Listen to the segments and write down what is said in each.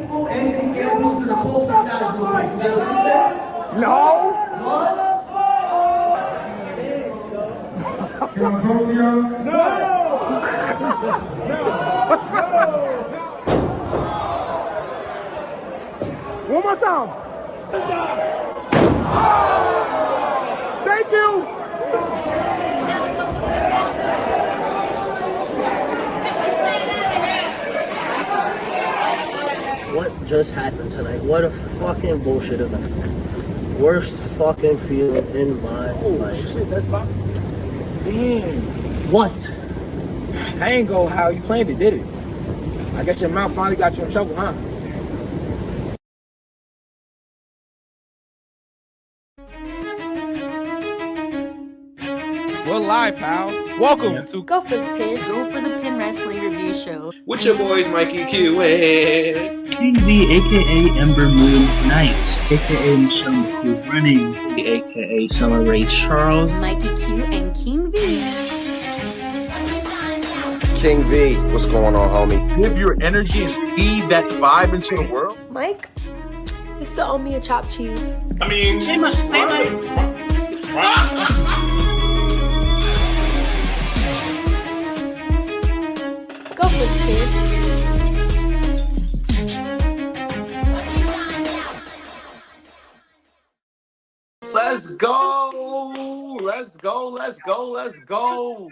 Anything animals in the whole guys look like. You guys this? No. Can I talk to y'all? One more time. Thank you. What just happened tonight? What a fucking bullshit event. Worst fucking feeling in my life. Shit, that's fine. Damn. What? I ain't go how you planned it, did it? I guess your mouth finally got you in trouble, huh? We're live, pal. Welcome to Go for the Pin. Go for the Pin Wrestling Review Show. With your boys, Mikey Q and King V, aka Ember Moon Knight, aka Michelle McCool Running, aka Summer Ray Charles, Mikey Q and King V. King V, what's going on, homie? give your energy and feed that vibe into the world. Mike, you still owe me a chopped cheese. I mean, Hey, Mike. Go for the Pin. Let's go. Let's go. Let's go. Let's go.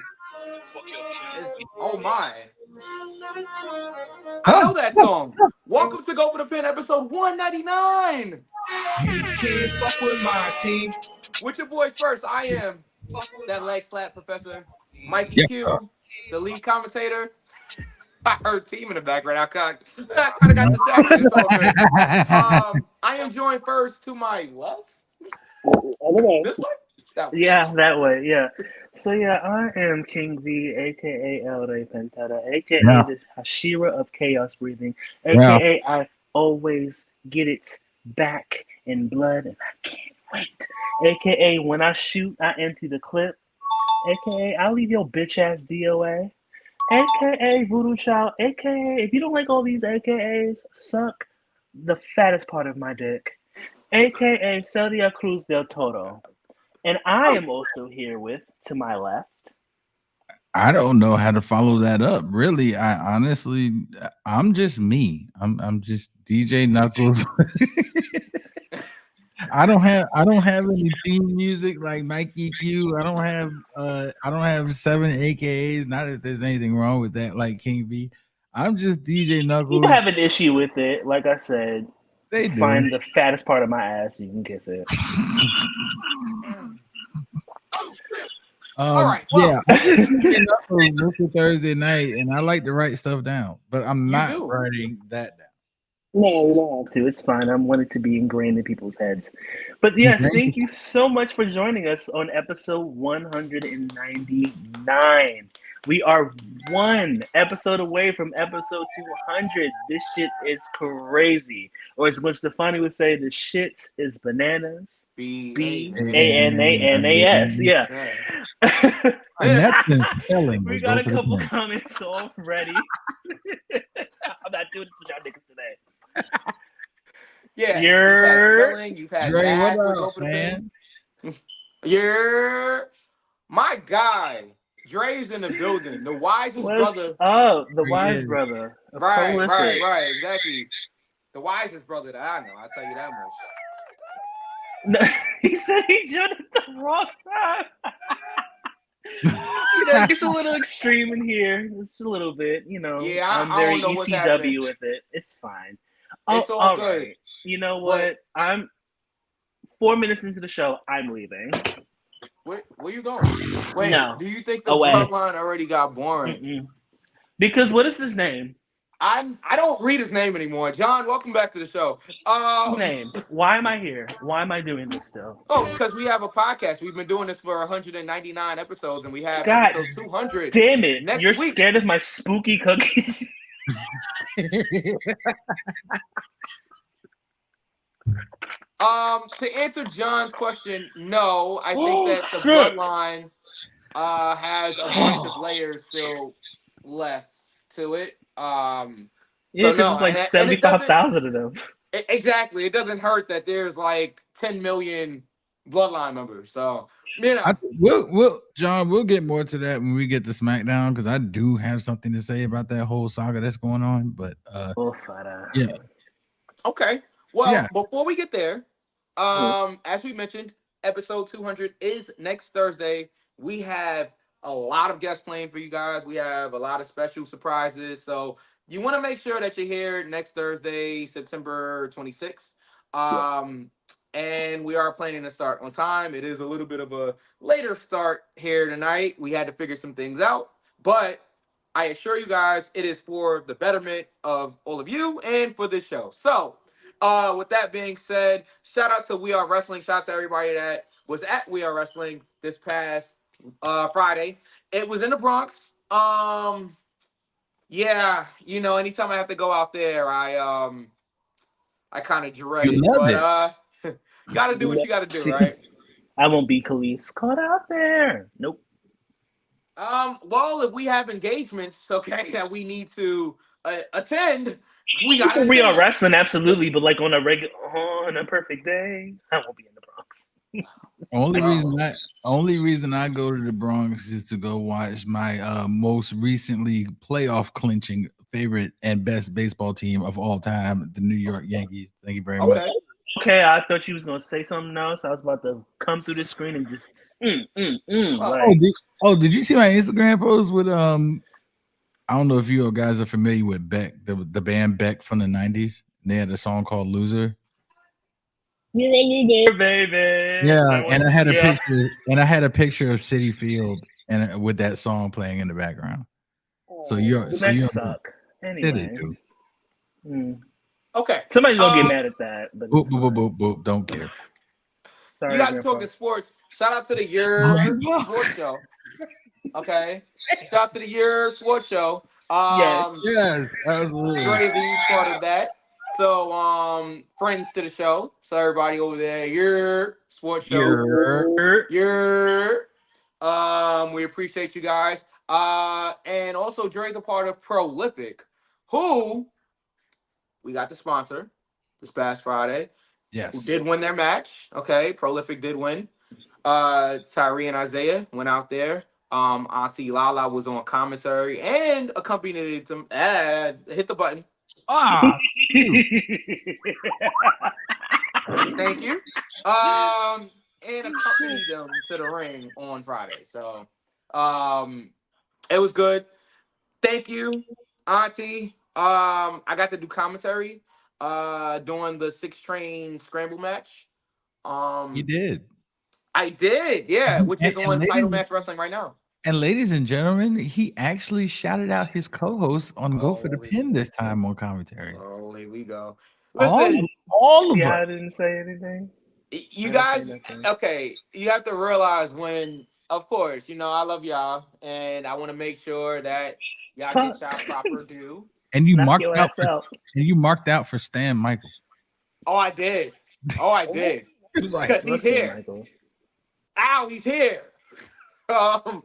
Oh my. I know that song. Welcome to Go for the Pin, episode 199. You can't fuck with my team. With your boys first, I am that leg slap professor, Mikey Q, the lead commentator. I heard team in the background. I kind of got distracted. It's all good. I am joined first to my left. This way? That way. Yeah, that way, yeah. So yeah, I am King V, aka El Rey Pentata, aka the Hashira of Chaos Breathing, aka I always get it back in blood and I can't wait, aka when I shoot, I empty the clip, aka I leave your bitch ass DOA, aka Voodoo Child, aka if you don't like all these AKAs, suck the fattest part of my dick, aka Celia Cruz del Toro. And I am also here with, to my left. I don't know how to follow that up. Really, I'm just me. I'm just DJ Knuckles. I don't have any theme music like Mikey Q. I don't have 7 AKAs. Not that there's anything wrong with that, like King V. I'm just DJ Knuckles. You have an issue with it, like I said. They do. Find the fattest part of my ass, you can kiss it. All right. Well, yeah, Thursday night, and I like to write stuff down, but I'm not writing that down. No, you don't have to. It's fine. I want it to be ingrained in people's heads. But yes, thank you so much for joining us on episode 199. We are one episode away from episode 200. This shit is crazy. Or as what Stefani would say, the shit is bananas. B-A-N-A-N-A-S. Yeah. And that's been telling. We got a couple comments already. I'm not doing this with y'all niggas today. Yeah. You've had Dre, Matt, what Go up, for the man? Pin. Yeah. My guy. Dre's in the building. The wisest brother. Oh, the wise brother. Right, exactly. The wisest brother that I know. I'll tell you that much. No, he said he joined at the wrong time. It gets a little extreme in here. Just a little bit, Yeah, I'm I very don't know what's ECW happening. with it. It's fine. It's all good. Right. You know what? I'm 4 minutes into the show. I'm leaving. Where you going? Wait, No. do you think the Away. bloodline already got boring? Mm-mm. Because what is his name? I don't read his name anymore. John, welcome back to the show. Name. Why am I here? Why am I doing this still? Oh, because we have a podcast. We've been doing this for 199 episodes, and we have God episode 200. Damn it! Next You're week. scared of my spooky cookie. To answer John's question, no. I think that the shit. bloodline has a bunch of layers still left to it. Yeah, So because no, it's like and it doesn't 75,000 of them. exactly. It doesn't hurt that there's like 10 million bloodline members. So you know, John, we'll get more to that when we get to SmackDown because I do have something to say about that whole saga that's going on. But yeah, okay. Well, yeah. before we get there, as we mentioned, episode 200 is next Thursday. We have a lot of guests playing for you guys. We have a lot of special surprises. So you want to make sure that you're here next Thursday, September 26th. And we are planning to start on time. It is a little bit of a later start here tonight. We had to figure some things out, but I assure you guys, it is for the betterment of all of you and for this show. So, with that being said, shout out to We Are Wrestling. Shout out to everybody that was at We Are Wrestling this past Friday. It was in the Bronx. Yeah, you know, anytime I have to go out there, I kind of dread You it. love But it. gotta do what you gotta do, right? I won't be Khalees caught out there. Nope. Well, if we have engagements, okay, that we need to attend, we gotta We are attend. wrestling, absolutely, but like on a perfect day, I won't be in the Bronx. Only reason I go to the Bronx is to go watch my most recently playoff clinching favorite and best baseball team of all time, the New York Yankees. Thank you very much. Okay, I thought you was gonna say something else. I was about to come through the screen and just Did you see my Instagram post with I don't know if you guys are familiar with Beck, the band Beck from the 90s. They had a song called Loser. Baby. Yeah, and I had a picture of City Field and with that song playing in the background. So The Mets suck. Anyway. They do. Okay. Somebody's gonna get mad at that. But boop, boop, boop, boop, boop. Don't care. Sorry, you guys Grandpa. talking sports. Shout out to the Your Sports Show. Okay. Shout out to the Your Sports Show. Yes, absolutely. Dre's a huge part of that. So, friends to the show. So everybody over there, Your Sports Show. We appreciate you guys. And also Dre's a part of Prolific, who we got the sponsor this past Friday. Yes. Who did win their match. Okay. Prolific did win. Tyree and Isaiah went out there. Auntie Lala was on commentary and accompanied them. Hit the button. Thank you. And accompanied them to the ring on Friday. So it was good. Thank you, Auntie. I got to do commentary during the 6-train scramble match. You did. I did, yeah, which is on Title Match Wrestling right now. And ladies and gentlemen, he actually shouted out his co-host on Go for the Pin this time on commentary. Oh, here we go. Listen, all of them. I didn't say anything. You guys, okay, you have to realize when, of course, you know, I love y'all, and I want to make sure that y'all get y'all proper due. And you marked out for Stan Michael. Oh, I did. Because he's here. Michael. Ow, he's here. Shout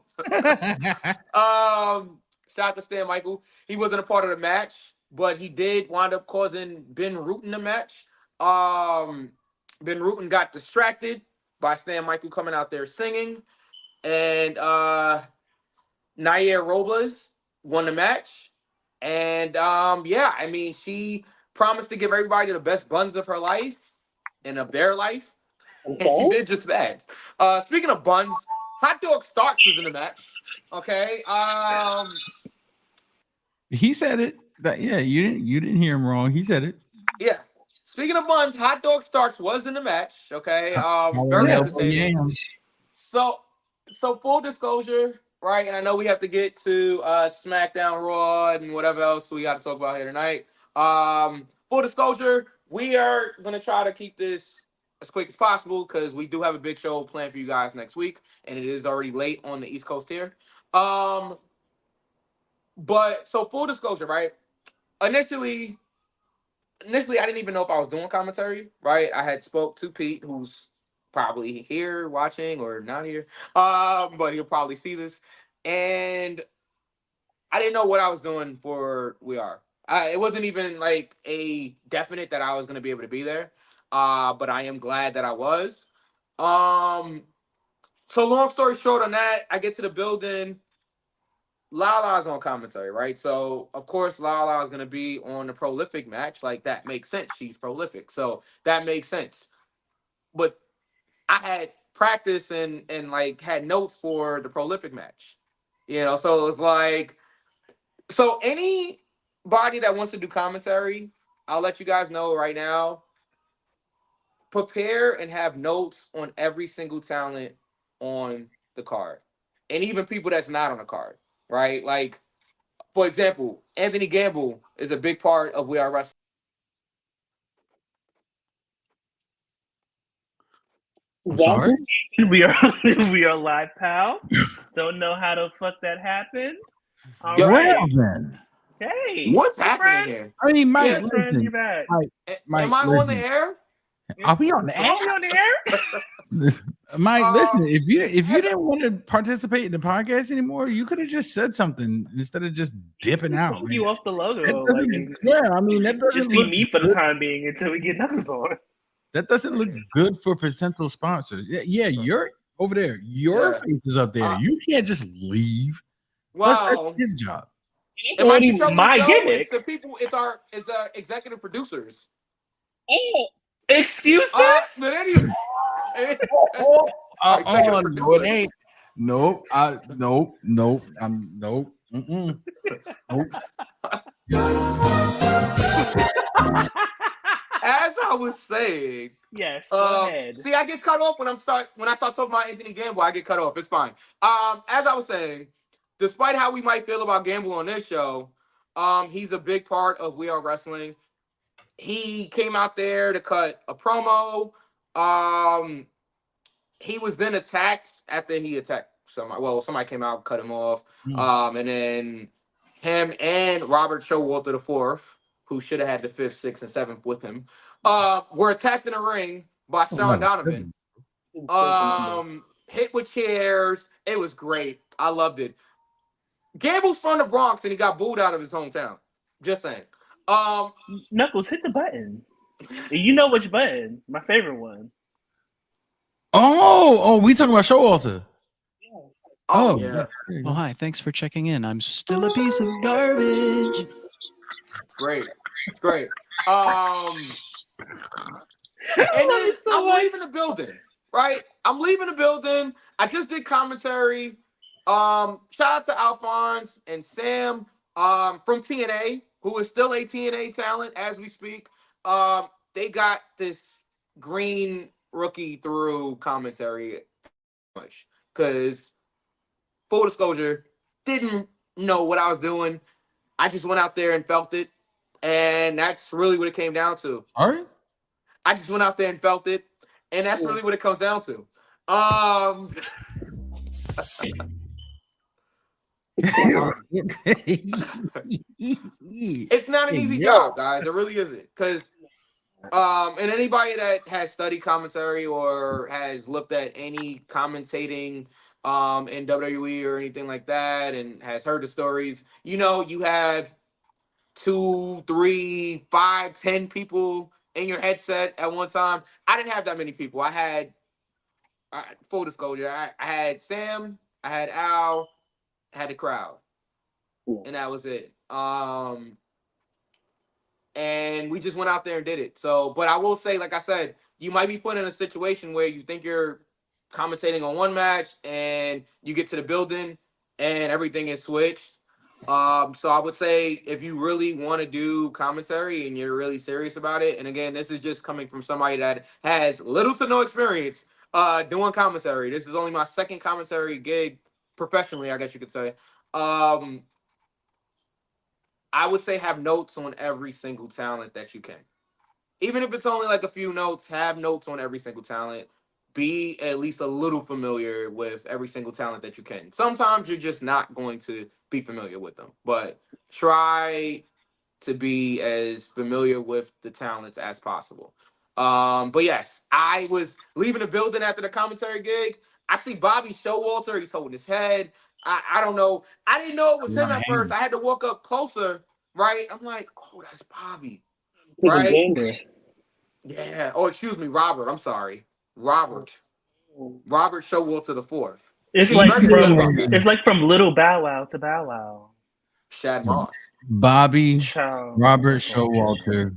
out to Stan Michael. He wasn't a part of the match, but he did wind up causing Ben Rutten the match. Ben Rutten got distracted by Stan Michael coming out there singing, and Naya Robles won the match. And yeah, I mean, she promised to give everybody the best buns of her life and of their life. And she did just that. Speaking of buns, Hot Dog Starks was in the match. Okay. He said it. You didn't hear him wrong. He said it. Yeah. Speaking of buns, Hot Dog Starks was in the match. Okay. Very entertaining. So full disclosure, right? And I know we have to get to SmackDown, Raw, and whatever else we got to talk about here tonight. Full disclosure, we are gonna try to keep this as quick as possible because we do have a big show planned for you guys next week, and it is already late on the East Coast here. But so full disclosure, right? Initially, I didn't even know if I was doing commentary, right? I had spoke to Pete, who's probably here watching or not here, but he'll probably see this. And I didn't know what I was doing for We Are. It wasn't even like a definite that I was gonna be able to be there. But I am glad that I was. Um, so long story short on that, I get to the building. Lala's on commentary, right? So of course Lala is gonna be on the prolific match. Like that makes sense. She's prolific, so that makes sense. But I had practice and like had notes for the prolific match. So it was like so anybody that wants to do commentary, I'll let you guys know right now. Prepare and have notes on every single talent on the card. And even people that's not on the card, right? Like, for example, Anthony Gamble is a big part of We Are Wrestling. I'm sorry. We are we are live, pal. Don't know how the fuck that happened. All Yo, right. Well then, Hey, What's hey, happening friend. here? I mean, Mike, Yeah, Friend, listen. you're back. Mike, Am I on the listen. air? Are we on the Are we air? on the air? Mike, listen. If you didn't want to participate in the podcast anymore, you could have just said something instead of just dipping out. Take you off the logo. That Like, doesn't- yeah, I mean that doesn't just be look me for the good. time being until we get Knuckles on. That doesn't look good for potential sponsors. Yeah, you're over there. Your Yeah. face is up there. You can't just leave. Plus, Well, that's his job. it might be already trouble my show. gimmick. It's the people. It's our executive producers. Oh, excuse this? But anyway, No, it ain't. Nope. Nope. Nope. Nope. Nope. As I was saying, yes, go ahead. See, I get cut off when I start talking about Anthony Gamble. I get cut off. It's fine. As I was saying, despite how we might feel about Gamble on this show, he's a big part of We Are Wrestling. He came out there to cut a promo. He was then attacked after he attacked somebody. Well, somebody came out, cut him off. And then him and Robert Showalter the fourth, who should have had the 5th, 6th, and 7th with him, were attacked in the ring by Sean Donovan. Hit with chairs. It was great. I loved it. Gamble's from the Bronx and he got booed out of his hometown. Just saying. Knuckles, hit the button. You know which button? My favorite one. Oh, we talking about Showalter. Oh yeah. Oh, hi. Thanks for checking in. I'm still a piece of garbage. Great. It's great. And then I'm leaving the building, right? I'm leaving the building. I just did commentary. Shout out to Alphonse and Sam from TNA, who is still a TNA talent as we speak. They got this green rookie through commentary much because full disclosure, didn't know what I was doing. I just went out there and felt it. And that's really what it came down to. All right. I just went out there and felt it. And that's really what it comes down to. It's not an easy job, guys. It really isn't. Because and anybody that has studied commentary or has looked at any commentating in WWE or anything like that and has heard the stories, you have 2, 3, 5, 10 people in your headset at one time. I didn't have that many people. I had full disclosure, I had Sam, I had Al, I had the crowd. And that was it. And we just went out there and did it. So, but I will say, like I said, you might be put in a situation where you think you're commentating on one match and you get to the building and everything is switched. So I would say if you really want to do commentary and you're really serious about it, and again, this is just coming from somebody that has little to no experience doing commentary. This is only my second commentary gig professionally, I guess you could say. I would say have notes on every single talent that you can. Even if it's only like a few notes, have notes on every single talent. Be at least a little familiar with every single talent that you can. Sometimes you're just not going to be familiar with them, but try to be as familiar with the talents as possible. But yes, I was leaving the building after the commentary gig. I see Bobby Showalter. He's holding his head. I don't know. I didn't know it was him at first. I had to walk up closer right? I'm like, oh, that's Bobby, To the right? gamer. Yeah. Oh, excuse me, Robert. I'm sorry, Robert Showalter the fourth. It's He's like very upset about from that. Little Bow Wow to Bow Wow. Shad Moss. Bobby, Child. Robert Showalter,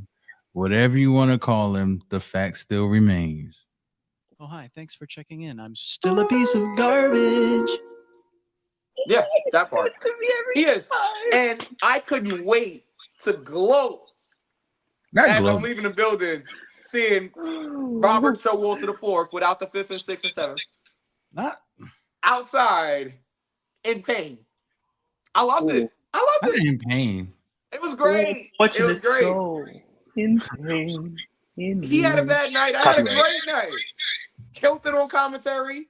whatever you want to call him, the fact still remains. Oh, hi. Thanks for checking in. I'm still a piece of garbage. Yeah, that part. He is. And I couldn't wait to gloat as I'm leaving the building, seeing Robert Showalter the fourth without the 5th and 6th and 7th. Not outside in pain. I loved it. I loved it. in pain. It was great. Watching It was great. so in pain. He had a bad night. I had a great night. Killed it on commentary.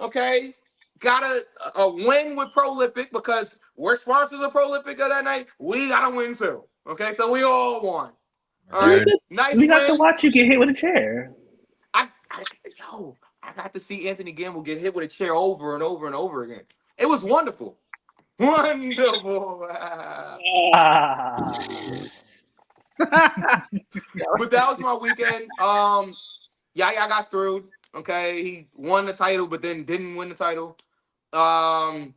Okay. Got a win with Prolific because we're sponsors of Prolific of that night. We got to win too. Okay. So we all won. All right. Nice We got win. to watch you get hit with a chair. I got to see Anthony Gamble get hit with a chair over and over and over again. It was wonderful. Wonderful. But that was my weekend. Yaya got screwed. Okay, he won the title, but then didn't win the title. Well,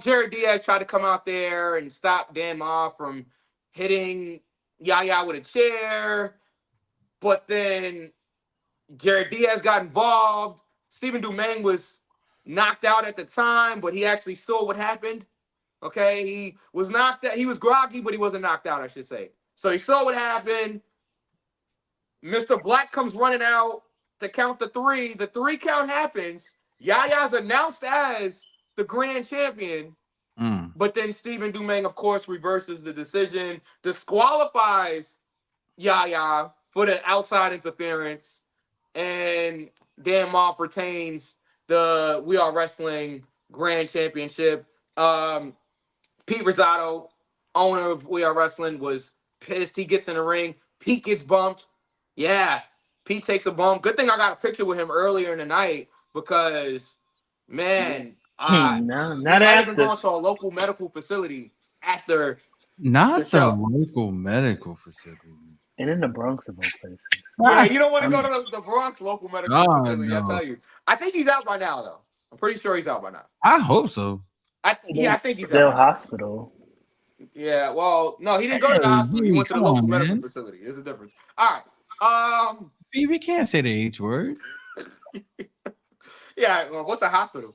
Jared Diaz tried to come out there and stop Dan Ma from hitting Yaya with a chair, but then Jared Diaz got involved. Stephen Domingue was knocked out at the time, but he actually saw what happened. Okay, he was knocked out. He was groggy, but he wasn't knocked out, I should say. So he saw what happened. Mr. Black comes running out to count the 3. The 3 count happens. Yaya's announced as the grand champion. But then Stephen Domingue, of course, reverses the decision, disqualifies Yaya for the outside interference, and Dan Moff retains the We Are Wrestling Grand Championship. Pete Rosado, owner of We Are Wrestling, was pissed. He gets in the ring. Pete gets bumped. Yeah, Pete takes a bump. Good thing I got a picture with him earlier in the night because, man, he might have been going to a local medical facility after Not the show. local medical facility. And in the Bronx of all places. Yeah, you don't want to go to the Bronx local medical facility, I tell you. I think he's out by now, though. I'm pretty sure he's out by now. I hope so. I think he's Dale out. Hospital. Yeah, well, no, he didn't go to the hospital. He went to the local medical facility. There's a difference. All right. We can't say the H word. Yeah, well, what's a hospital?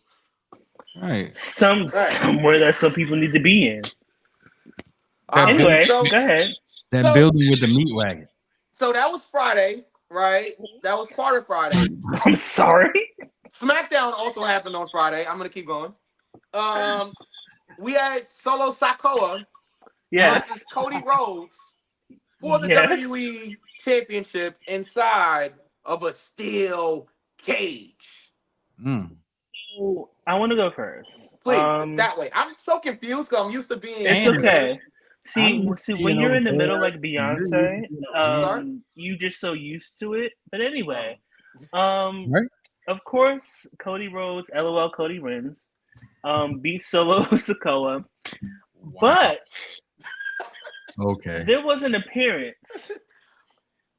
Right. Somewhere that some people need to be in. Anyway, go ahead. That building with the meat wagon. So that was Friday, right? That was part of Friday. I'm sorry. SmackDown also happened on Friday. I'm gonna keep going. We had Solo Sikoa versus Cody Rhodes for the WWE Championship inside of a steel cage. So, I want to go first. Please, that way. I'm so confused because I'm used to being. It's okay. See, when you're in the middle like Beyonce, you just so used to it. But anyway, of course, Cody Rhodes, LOL, Cody wins. Beat Solo Sikoa. But there was an appearance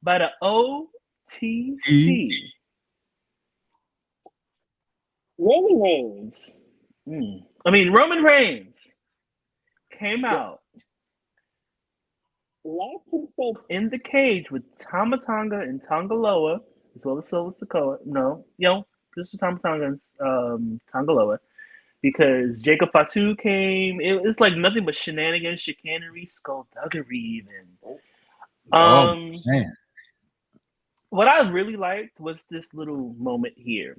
by the OTC. Roman Reigns came out, locked himself in the cage with Tama Tonga and Tongaloa, as well as Solo Sikoa. Just with Tama Tonga and Tongaloa, because Jacob Fatu came. It's like nothing but shenanigans, chicanery, skullduggery, even. Man. What I really liked was this little moment here.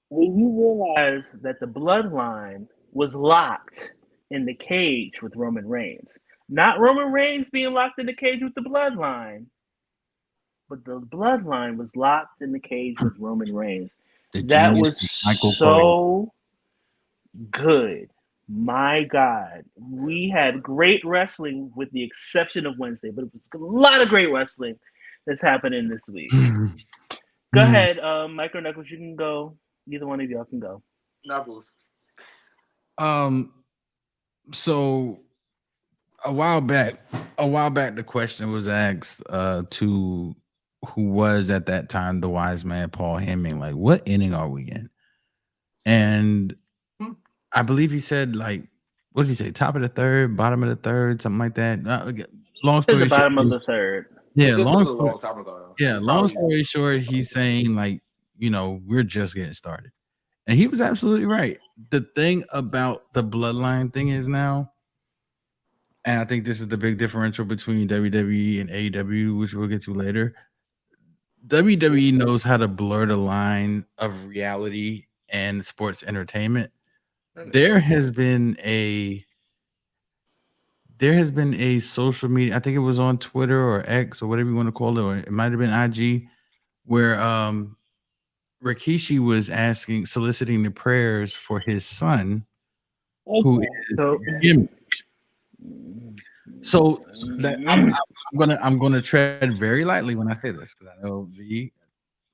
When you realize that the bloodline was locked in the cage with Roman Reigns. Not Roman Reigns being locked in the cage with the bloodline, but the bloodline was locked in the cage with Roman Reigns. That was so good. My God. We had great wrestling with the exception of Wednesday, but it was a lot of great wrestling that's happening this week. Go ahead, Mike or Knuckles, you can go. Either one of y'all can go. Knuckles. So a while back, the question was asked to who was at that time the wise man Paul Hemming, like, what inning are we in? And I believe he said, like, what did he say? Top of the third, bottom of the third, something like that. Long To the story short, bottom of the third. yeah, This was a long time ago. long story short, he's saying, like, we're just getting started. And he was absolutely right. The thing about the bloodline thing is now, and I think this is the big differential between WWE and AEW, which we'll get to later. WWE knows how to blur the line of reality and sports entertainment. There has been a social media, I think it was on Twitter or X or whatever you want to call it, or it might have been IG, where Rikishi was soliciting the prayers for his son, who is Jimmy. So that I'm gonna tread very lightly when I say this, because I know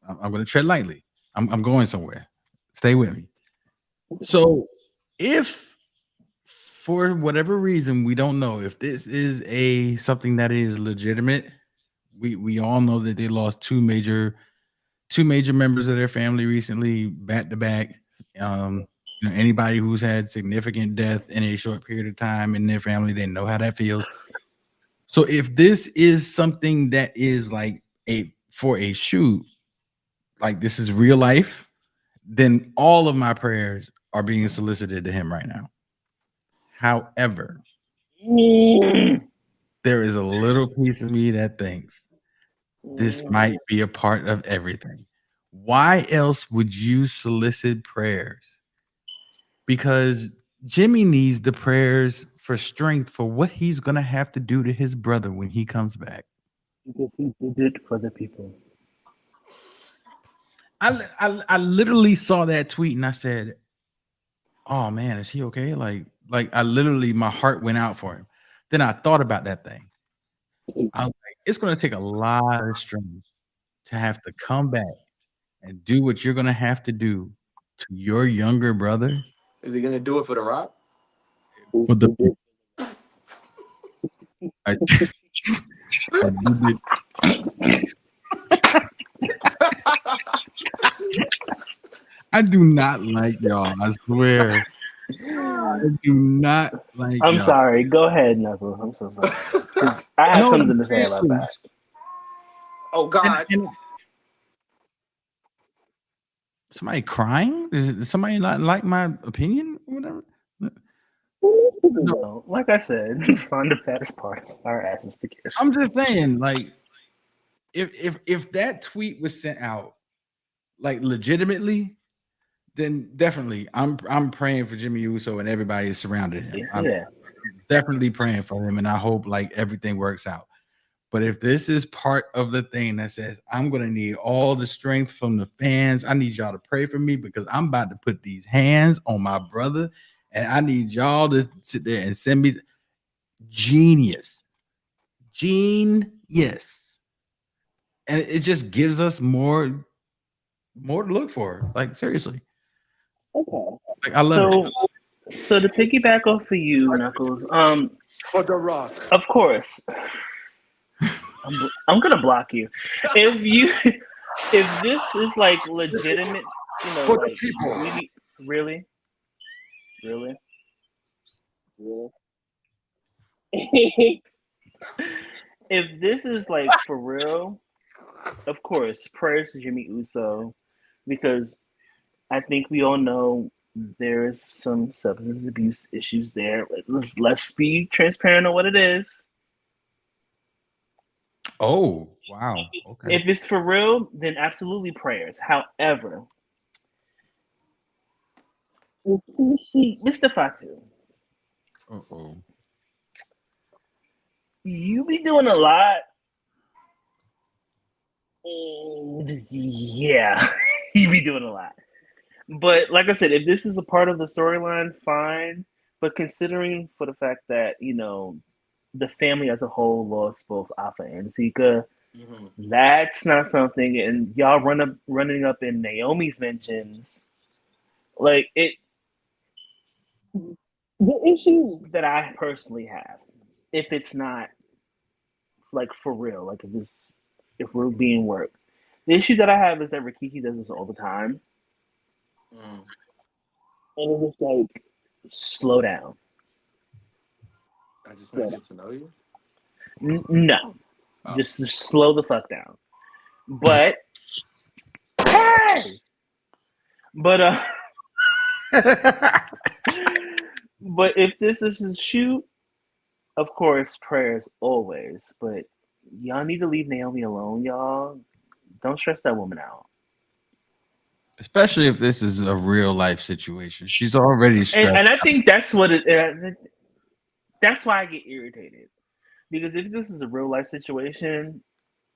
I'm gonna tread lightly. I'm going somewhere. Stay with me. So if for whatever reason we don't know if this is something that is legitimate, we all know that they lost two major members of their family recently, back to back. Anybody who's had significant death in a short period of time in their family, they know how that feels. So if this is something that is like for a shoot, like this is real life, then all of my prayers are being solicited to him right now. However, there is a little piece of me that thinks this might be a part of everything. Why else would you solicit prayers? Because Jimmy needs the prayers for strength for what he's going to have to do to his brother when he comes back. Because he did it for the people. I literally saw that tweet and I said, oh man, is he okay? Like I literally, my heart went out for him. Then I thought about that thing. I was like, it's going to take a lot of strength to have to come back and do what you're going to have to do to your younger brother. Is he going to do it for The Rock? For the people. I do not like y'all. I swear. I do not like I'm y'all. sorry. Go ahead, Knuckles. I'm so sorry. I have something to say about that. Oh, God. Somebody crying? Is somebody not like my opinion or whatever? No, like I said, find the fattest part of our asses to kiss. I'm just saying, like, if that tweet was sent out, like, legitimately, then definitely I'm praying for Jimmy Uso and everybody surrounding him. I'm definitely praying for him, and I hope like everything works out. But if this is part of the thing that says I'm gonna need all the strength from the fans, I need y'all to pray for me because I'm about to put these hands on my brother, and I need y'all to sit there and send me genius. And it just gives us more to look for. Like, seriously. Okay. Like, I love it. So to piggyback off of you, Knuckles, For The Rock. Of course. I'm gonna block you. If this is like legitimate, For like the people. really. If this is like for real, of course, prayers to Jimmy Uso, because I think we all know there is some substance abuse issues there. Let's be transparent on what it is. Oh, wow. Okay. If it's for real, then absolutely prayers. However, Mr. Fatu. Uh-oh. You be doing a lot. Yeah, you be doing a lot. But like I said, if this is a part of the storyline, fine. But considering for the fact that, the family as a whole lost both Alpha and Zika, that's not something. And y'all running up in Naomi's mentions, like it. The issue that I personally have, if it's not like for real, like if we're being worked, the issue that I have is that Rikishi does this all the time, Mm. and it's just like slow down. I just want to get to know you. No, Oh. just slow the fuck down. But hey, but but if this is a shoot, of course, prayers always. But y'all need to leave Naomi alone, y'all. Don't stress that woman out. Especially if this is a real life situation. She's already stressed. And I think that's what it. That's why I get irritated. Because if this is a real life situation,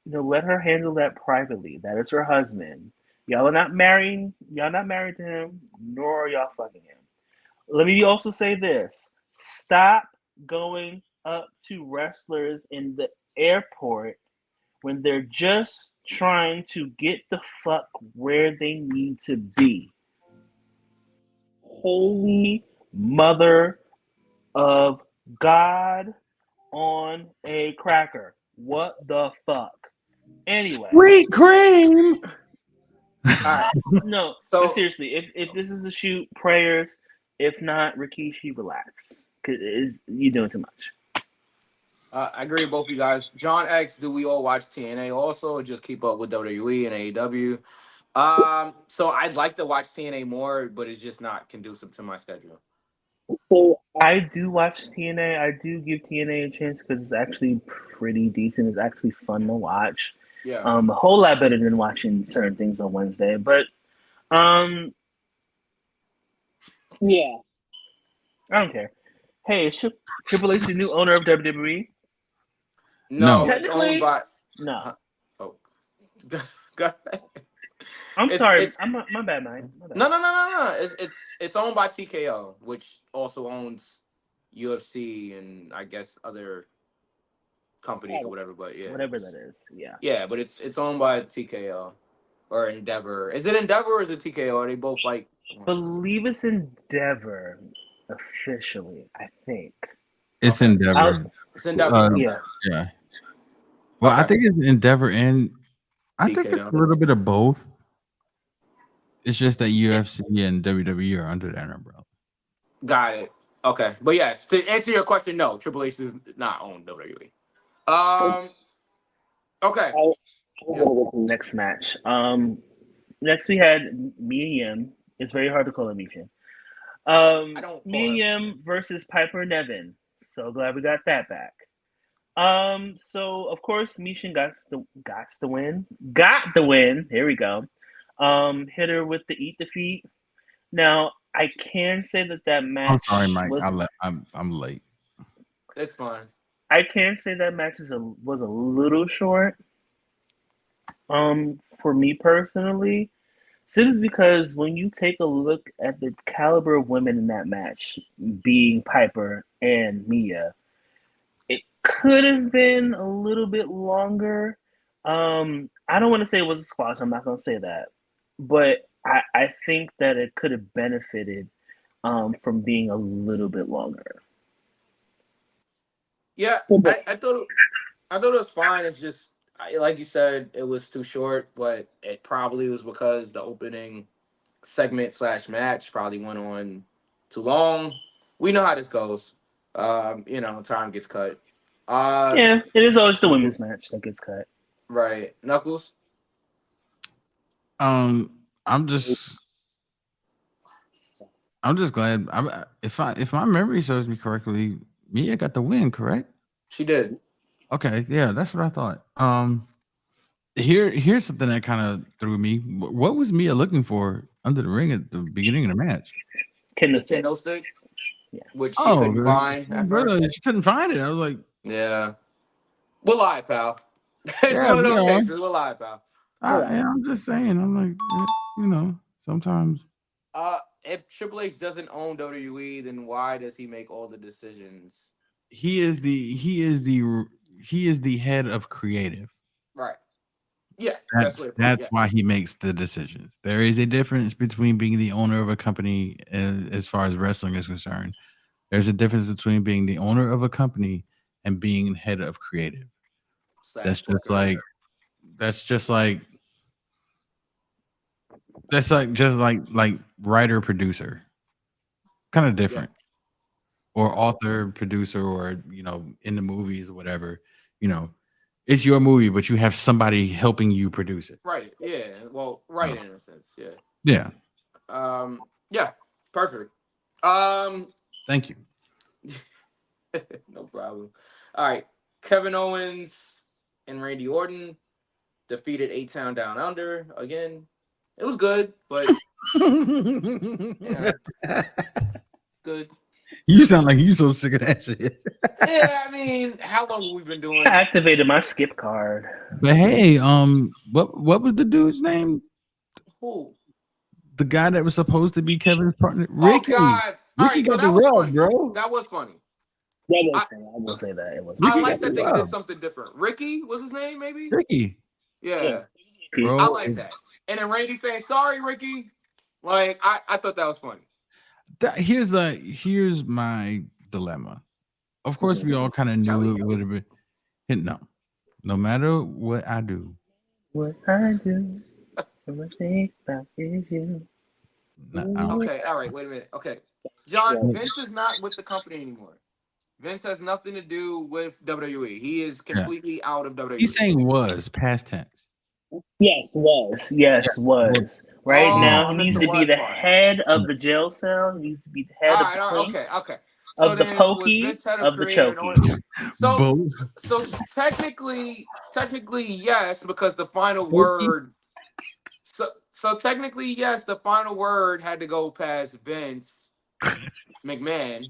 let her handle that privately. That is her husband. Y'all are not married. Y'all not married to him, nor are y'all fucking him. Let me also say this: stop going up to wrestlers in the airport when they're just trying to get the fuck where they need to be. Holy mother of God on a cracker. What the fuck? Anyway. Sweet cream. No, So but seriously, if this is a shoot, prayers. If not, Rikishi, relax. Cause you're doing too much. I agree with both of you guys. John X, do we all watch TNA also, or just keep up with WWE and AEW? So I'd like to watch TNA more, but it's just not conducive to my schedule. So I do watch TNA. I do give TNA a chance because it's actually pretty decent. It's actually fun to watch. Yeah. A whole lot better than watching certain things on Wednesday. But yeah, I don't care. Hey, is Triple H the new owner of WWE? No, it's Technically, owned by. no. Oh, go ahead. I'm sorry. My bad, man. No. It's owned by TKO, which also owns UFC and I guess other companies or whatever. But yeah, Whatever that is. Yeah. Yeah, but it's owned by TKO or Endeavor. Is it Endeavor or is it TKO? Are they both like? Believe it's Endeavor officially. I think It's Endeavor. It's Endeavor. Yeah. Well, I think it's Endeavor and I think it's TKO. a little bit of both. It's just that UFC and WWE are under that umbrella. Got it. Okay, but yes, to answer your question, no, Triple H does not own WWE. Okay. I'm gonna go to the next match. Next we had Mia Yim. It's very hard to call him Misha. Mia Yim versus Piper Nevin. So glad we got that back. So of course Misha got the win. Got the win. Here we go. Hit her with the eat defeat. Now I can say that match. I'm sorry, Mike. I'm late. It's fine. I can say that match was a little short. For me personally, simply because when you take a look at the caliber of women in that match, being Piper and Mia, it could have been a little bit longer. I don't want to say it was a squash. I'm not going to say that, but I think that it could have benefited from being a little bit longer. Yeah, I thought it was fine. It's just like you said, it was too short, but it probably was because the opening segment / match probably went on too long. We know how this goes. Time gets cut. Yeah, it is always the women's match that gets cut. Right. Knuckles? I'm just glad. If my memory serves me correctly, Mia got the win, correct? She did. Okay, yeah, that's what I thought. Here's something that kind of threw me. What was Mia looking for under the ring at the beginning of the match? Kendo stick. Yeah. Which she couldn't find at first. She couldn't find it. I was like, yeah. We'll lie, pal. It's Yeah, one of those we are. cases. We'll lie, pal. I'm just saying. I'm like, sometimes. If Triple H doesn't own WWE, then why does he make all the decisions? He is the head of creative. Right. Yeah. That's why he makes the decisions. There is a difference between being the owner of a company as far as wrestling is concerned. There's a difference between being the owner of a company and being head of creative. That's just like writer producer, kind of different, or author producer, or in the movies or whatever. It's your movie, but you have somebody helping you produce it. Right. Yeah. Well, right in a sense. Yeah. Yeah. Yeah. Perfect. Thank you. No problem. All right. Kevin Owens and Randy Orton defeated A-Town Down Under again. It was good, but good. You sound like you so sick of that shit. Yeah, I mean, how long have we been doing? I activated my skip card. But hey, what was the dude's name? Who? The guy that was supposed to be Kevin's partner, Ricky. Oh God! Ricky got the rub, bro. That was funny. I will say that it was. I like that they did something different. Ricky was his name, maybe. Ricky. Yeah. Bro. I like that. And then Randy saying sorry, Ricky. Like I thought that was funny. Here's my dilemma. Of course, we all kind of knew it would have been. No matter what I do, what I do, what I think about is you. Okay, all right, wait a minute. Okay, John, Vince is not with the company anymore. Vince has nothing to do with WWE. He is completely out of WWE. He's saying was past tense. Yes, was. Right now, he needs to be the head of the jail cell. He needs to be the head of the plate, okay. of the pokey, of the chokey. So technically, yes, because the final word. So technically, yes, the final word had to go past Vince McMahon,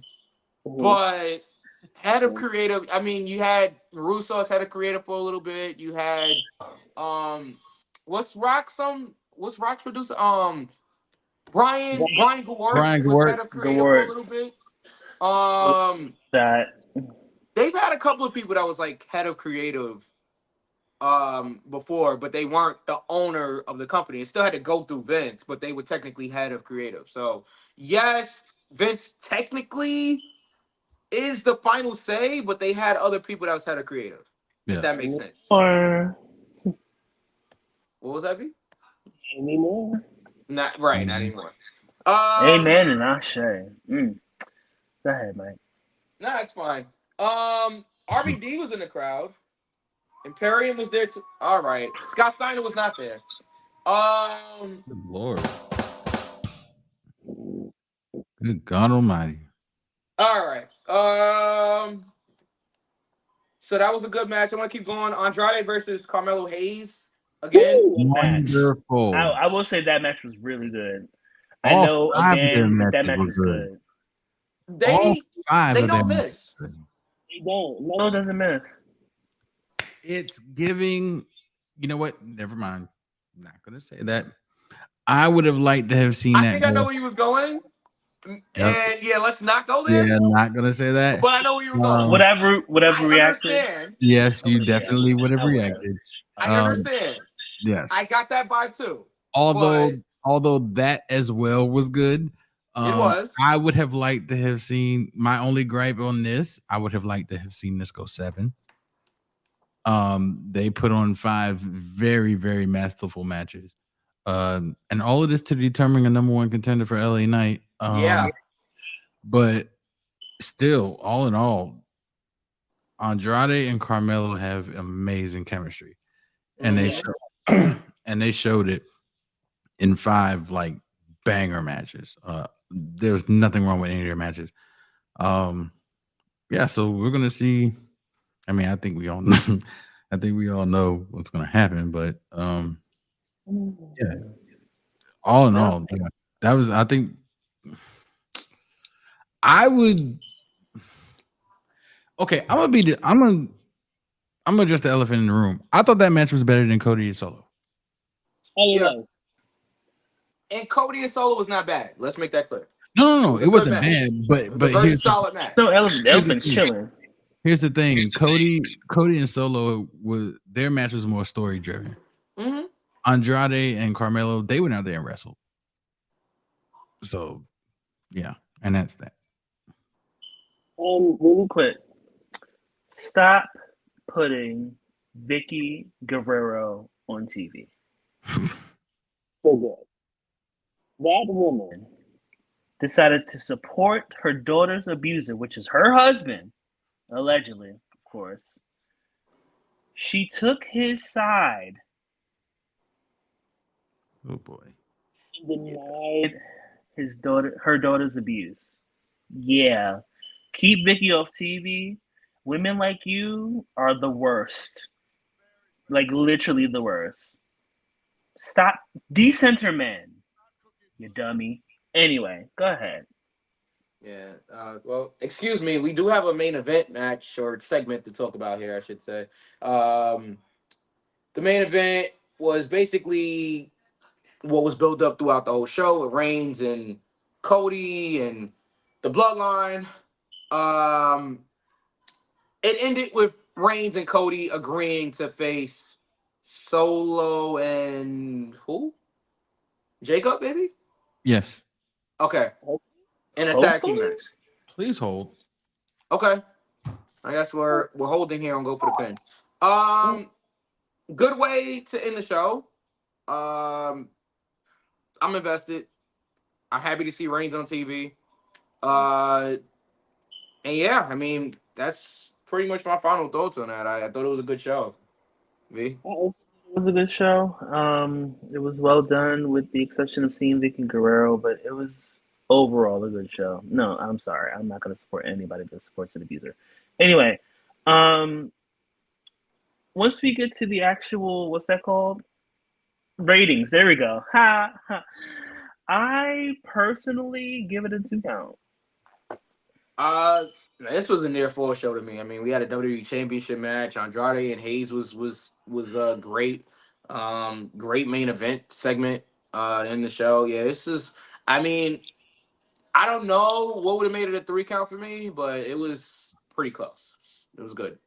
but head of creative. I mean, you had Russo as head of creative for a little bit. You had what's Rock's producer? Brian Gewirtz was head of creative for a little bit. They've had a couple of people that was like head of creative before, but they weren't the owner of the company. It still had to go through Vince, but they were technically head of creative. So yes, Vince technically is the final say, but they had other people that was head of creative. If that makes sense. Or what was that? Anymore? Not anymore. Amen and Ashe. Go ahead, Mike. Nah, it's fine. RVD was in the crowd. Imperium was there too. All right. Scott Steiner was not there. Good Lord. Good God Almighty. All right. So that was a good match. I want to keep going. Andrade versus Carmelo Hayes again. Wonderful. I will say that match was really good. I know again that match was good. They don't miss. They don't. Melo doesn't miss. It's giving. You know what? Never mind. I'm not gonna say that. I would have liked to have seen that. I think I know where you was going. And yeah, let's not go there. Yeah, I'm not gonna say that. But I know where you were going. Whatever reaction. Yes, you definitely would have reacted. I understand. Yes, I got that vibe too. Although that as well was good. It was. I would have liked to have seen. My only gripe on this, I would have liked to have seen this go 7. They put on 5 very, very masterful matches. And all of this to determine a number 1 contender for LA Knight. But still, all in all, Andrade and Carmelo have amazing chemistry, and they showed it in 5 like banger matches. There's nothing wrong with any of their matches. So we're gonna see. I mean, I think we all know. I think we all know what's gonna happen, but all in all, that was. I think I would. Okay, I'm gonna address the elephant in the room. I thought that match was better than Cody and Solo. And Cody and Solo was not bad. Let's make that clear. No, it wasn't bad. But very solid match. No, elephant's chilling. Here's the thing: Cody and Solo their match was more story driven. Mm-hmm. Andrade and Carmelo, they went out there and wrestled. So, yeah, and that's that. Really quick. Stop putting Vicky Guerrero on TV. So good. That woman decided to support her daughter's abuser, which is her husband, allegedly, of course. She took his side. Oh boy. And denied her daughter's abuse. Yeah. Keep Vicky off TV. Women like you are the worst. Like literally the worst. Stop. Decenter men. You dummy. Anyway, go ahead. Yeah. Well, excuse me. We do have a main event match or segment to talk about here, I should say. The main event was basically what was built up throughout the whole show with Reigns and Cody and the Bloodline. It ended with Reigns and Cody agreeing to face Solo and who? Jacob, baby? Yes. Okay. In a tag team match. Please hold. Okay. I guess we're holding here and go for the pin. Good way to end the show. I'm invested. I'm happy to see Reigns on TV. And yeah, I mean, that's pretty much my final thoughts on that. I thought it was a good show. V? It was a good show. It was well done with the exception of seeing Vicky Guerrero, but it was overall a good show. No, I'm sorry. I'm not going to support anybody that supports an abuser. Anyway, once we get to the actual, what's that called? Ratings. There we go. Ha, ha. I personally give it a 2 count. This was a near fall show to me. I mean, we had a WWE Championship match. Andrade and Hayes was great. Great main event segment in the show. Yeah, this is. I mean, I don't know what would have made it a 3 count for me, but it was pretty close. It was good.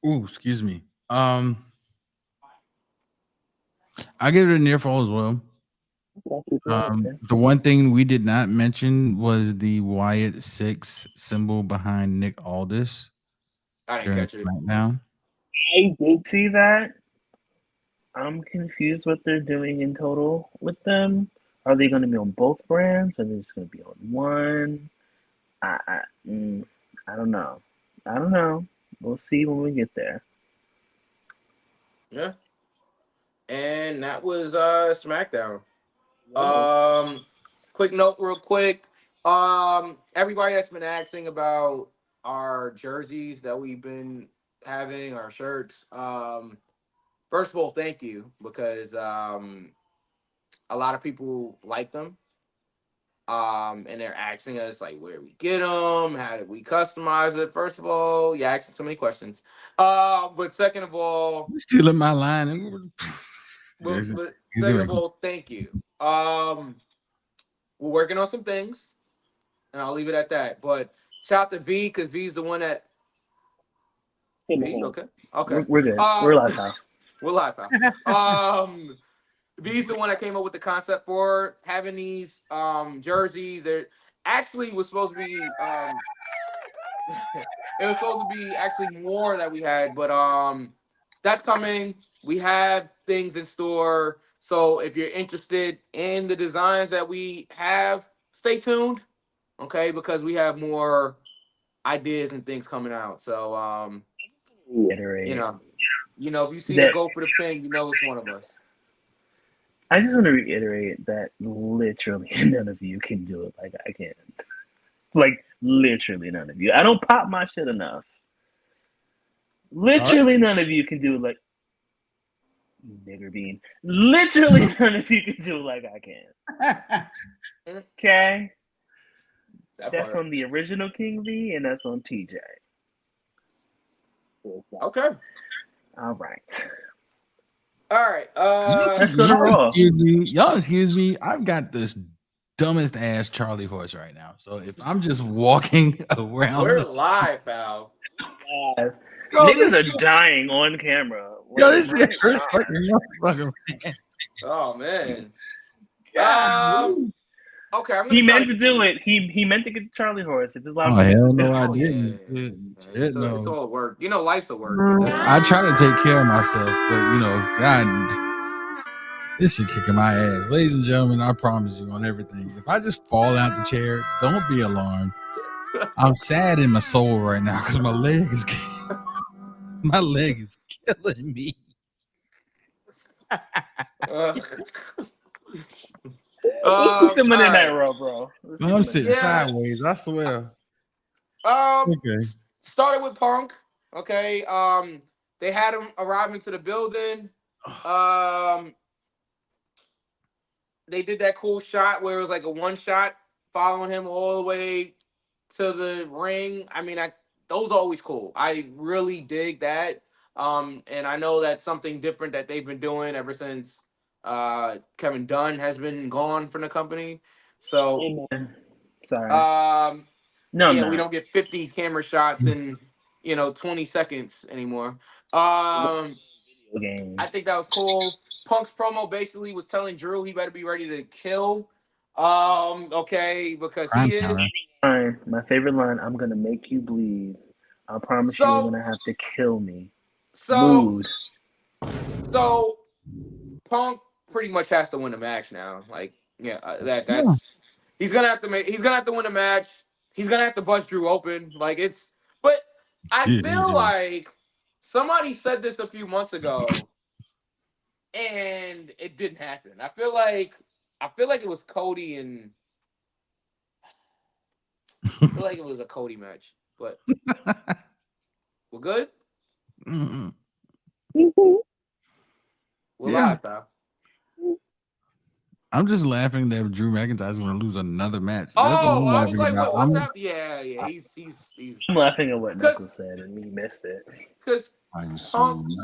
Ooh, excuse me. I give it a near fall as well. The one thing we did not mention was the Wyatt 6 symbol behind Nick Aldis. I didn't catch it. Now. I did see that. I'm confused what they're doing in total with them. Are they going to be on both brands? Or are they just going to be on one? I don't know. I don't know. We'll see when we get there. Yeah. And that was SmackDown. Quick note real quick. Everybody that's been asking about our jerseys that we've been having, our shirts. First of all, thank you, because a lot of people like them. And they're asking us like where we get them, how did we customize it? First of all, you're asking so many questions. But second of all, you're stealing my line. But second of all, thank you. We're working on some things, and I'll leave it at that. But shout out to V, because V's the one that. V, okay. We're good. We're live now. We're live now. V's the one that came up with the concept for having these jerseys. There actually was supposed to be it was supposed to be actually more that we had, but that's coming. We have things in store. So if you're interested in the designs that we have, stay tuned. Okay, because we have more ideas and things coming out. So reiterate. You know, if you see the go for the pin, you know it's one of us. I just want to reiterate that literally none of you can do it like I can. Like, literally none of you. I don't pop my shit enough. Literally none of you can do it like nigger bean. Literally none of you can do it like I can. Okay? That's on the original King V, and that's on TJ. Okay. All right. All right. Let's go to Raw. Excuse me. I've got this dumbest ass Charlie horse right now. So if I'm just walking around, we're live, pal. Niggas are dying on camera. Yo, this shit hurts. Oh man. Okay, I'm He gonna try meant to do it. He meant to get the Charlie horse. If it's allowed Oh hell to. no, I Oh didn't. yeah. Shit, So it's no. all work. You know, life's a work. But I try to take care of myself, but you know, God, this shit kicking my ass. Ladies and gentlemen, I promise you on everything. If I just fall out the chair, don't be alarmed. I'm sad in my soul right now because my leg is killing me. Put them in all that right. row, bro. I'm sitting Yeah. sideways. I swear. Okay. Started with Punk. Okay. They had him arriving to the building. They did that cool shot where it was like a one shot following him all the way to the ring. I mean, those are always cool. I really dig that. And I know that's something different that they've been doing ever since Kevin Dunn has been gone from the company. So, sorry. No, yeah, we don't get 50 camera shots in 20 seconds anymore. I think that was cool. Punk's promo basically was telling Drew he better be ready to kill. Okay, because he is. My favorite line, I'm gonna make you bleed. I promise you're gonna have to kill me. Mood. So Punk pretty much has to win the match now. Like, yeah, that's he's gonna have to win the match. He's gonna have to bust Drew open. Like but I feel like somebody said this a few months ago, and it didn't happen. I feel like it was Cody and I feel like it was a Cody match, but we're good. We're live, pal. I'm just laughing that Drew McIntyre is going to lose another match. Oh, I was like, what's happening? Yeah, he's. I'm laughing at what Knuckles said, and he missed it. Because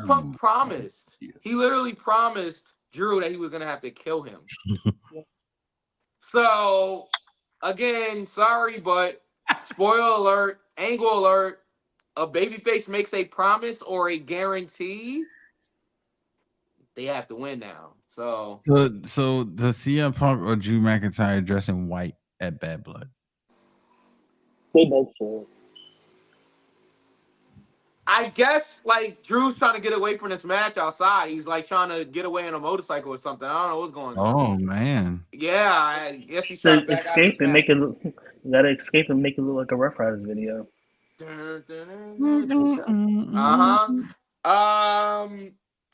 Punk promised. He literally promised Drew that he was gonna have to kill him. So, again, sorry, but spoiler alert, angle alert. A babyface makes a promise or a guarantee, they have to win now. So the CM Punk or Drew McIntyre dress in white at Bad Blood? They both should. I guess like Drew's trying to get away from this match outside. He's like trying to get away on a motorcycle or something. I don't know what's going on. Oh man. Yeah, I guess he's trying to escape and make it look. You gotta escape and make it look like a Rough Riders video.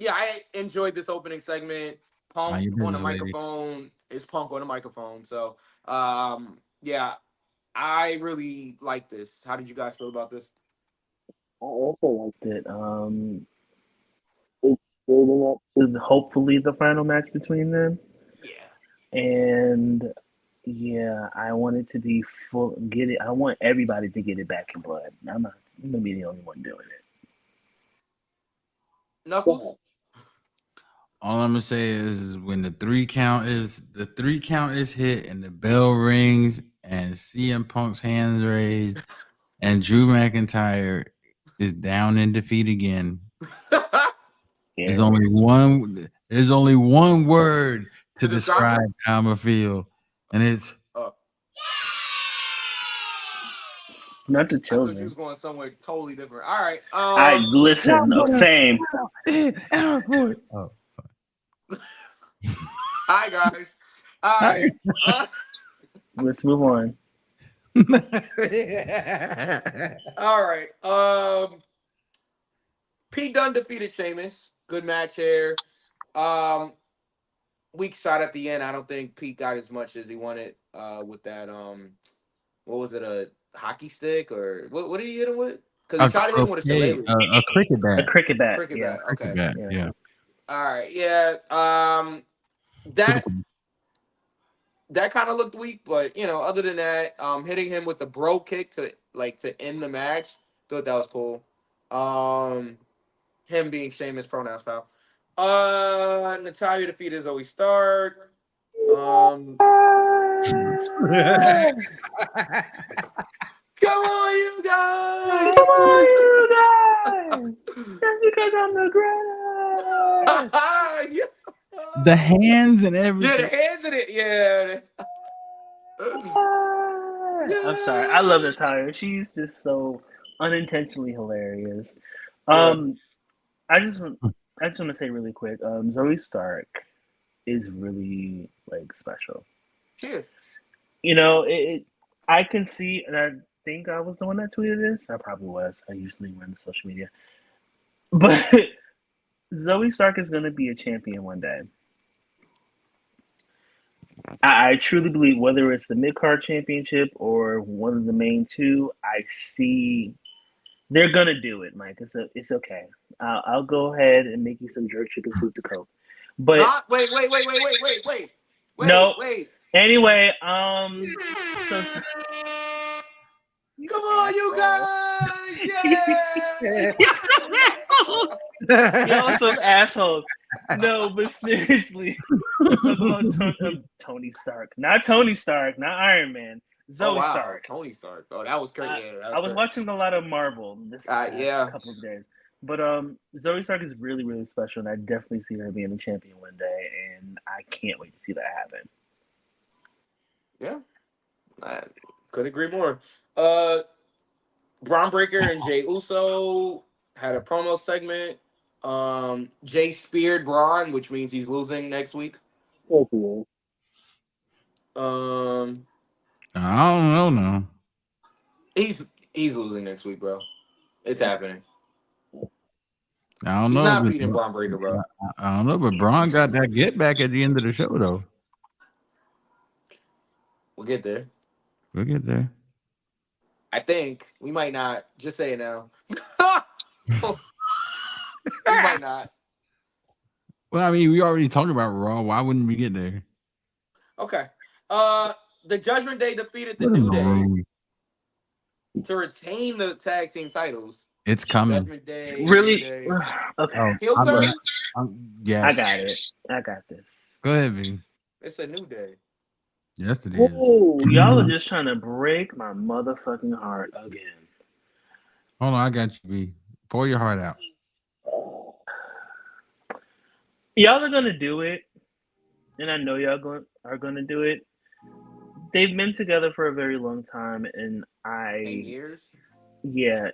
Yeah, I enjoyed this opening segment. Punk on the microphone is Punk on the microphone. So, yeah, I really like this. How did you guys feel about this? I also liked it. It's building up to hopefully the final match between them. Yeah. And yeah, I want it to be full. I want everybody to get it back in blood. I'm gonna be the only one doing it. Knuckles. All I'm gonna say is when the three count is hit and the bell rings and CM Punk's hands raised and Drew McIntyre is down in defeat again. There's only one word to describe how I feel, and it's not the children. I thought you was going somewhere totally different. All right. I listen. Same. Oh, sorry. Hi guys. All right. Let's move on. All right. Pete Dunne defeated Sheamus. Good match here. Weak shot at the end. I don't think Pete got as much as he wanted with that. What was it? A hockey stick or what did he hit him with? Because he tried to hit him with a shillelagh. A cricket bat. A cricket bat. Cricket yeah. bat. Okay. Cricket bat. Yeah. All right. Yeah. That kind of looked weak, but other than that, hitting him with the bro kick to end the match, thought that was cool. Him being Sheamus pronouns, pal. Natalya defeated Zoe Stark. Come on, you guys! Come on, you guys! That's because I'm the greatest. Yeah. The hands and everything. Yeah, the hands in it. Yeah. sorry. I love Natalia. She's just so unintentionally hilarious. Yeah. I just want to say really quick. Zoe Stark is really like special. Cheers. You know, I can see, and I think I was the one that tweeted this. I probably was. I usually run the social media, but Zoe Stark is going to be a champion one day. I truly believe whether it's the mid card championship or one of the main two, I see they're gonna do it, Mike. It's okay. I'll go ahead and make you some jerk chicken soup to coke. But Wait. no. Wait. Anyway, so Come on, you guys! Yeah! Y'all some assholes. No, but seriously, talk about Tony Stark, not Iron Man. Zoe Stark. Tony Stark. Oh, that was crazy. I was watching a lot of Marvel this couple of days, but Zoe Stark is really, really special, and I definitely see her being a champion one day, and I can't wait to see that happen. Yeah, I could agree more. Braun Breaker and Jey Uso had a promo segment. Jay speared Braun, which means he's losing next week. Yes, he is. I don't know now. He's losing next week, bro. It's happening. I don't He's know. not beating Braun Breaker, bro. I don't know, but Braun got that get back at the end of the show, though. We'll get there. We'll get there. I think we might not. Just say it now. We might not. Well, I mean, we already talked about Raw. Why wouldn't we get there? Okay. The Judgment Day defeated the New Day to retain the tag team titles. It's coming. Judgment Day. Really? Day. Okay. Heel turn? Yes. I got it. I got this. Go ahead, V. It's a New Day. Yes, it is. Ooh, y'all are just trying to break my motherfucking heart again. Hold on, I got you, V. Pour your heart out. Y'all are gonna do it, and I know y'all are gonna do it. They've been together for a very long time, and 8 years. Yeah.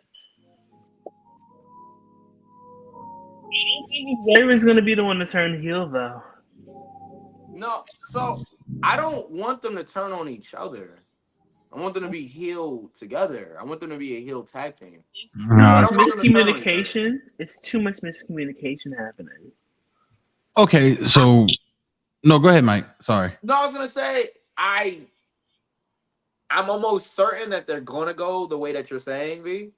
Xavier's gonna be the one to turn heel, though. No, so I don't want them to turn on each other. I want them to be heel together. I want them to be a heel tag team. No, miscommunication. It's too much miscommunication happening. Okay, so no, go ahead, Mike. Sorry. No, I was gonna say I'm almost certain that they're gonna go the way that you're saying, V.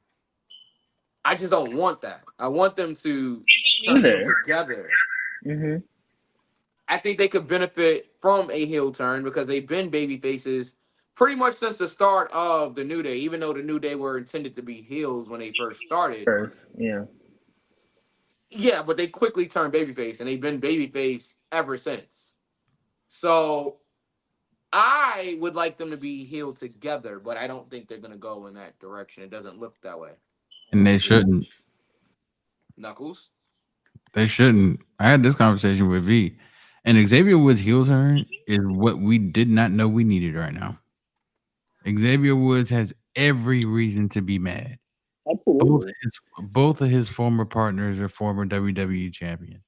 I just don't want that. I want them to turn them together. Mm-hmm. I think they could benefit from a heel turn because they've been baby faces pretty much since the start of the New Day, even though the New Day were intended to be heels when they first started. Yeah, but they quickly turned babyface, and they've been babyface ever since. So I would like them to be heel together, but I don't think they're going to go in that direction. It doesn't look that way. And they shouldn't. Knuckles? They shouldn't. I had this conversation with V. And Xavier Woods' heel turn is what we did not know we needed right now. Xavier Woods has every reason to be mad. Absolutely. Both of his former partners are former WWE champions.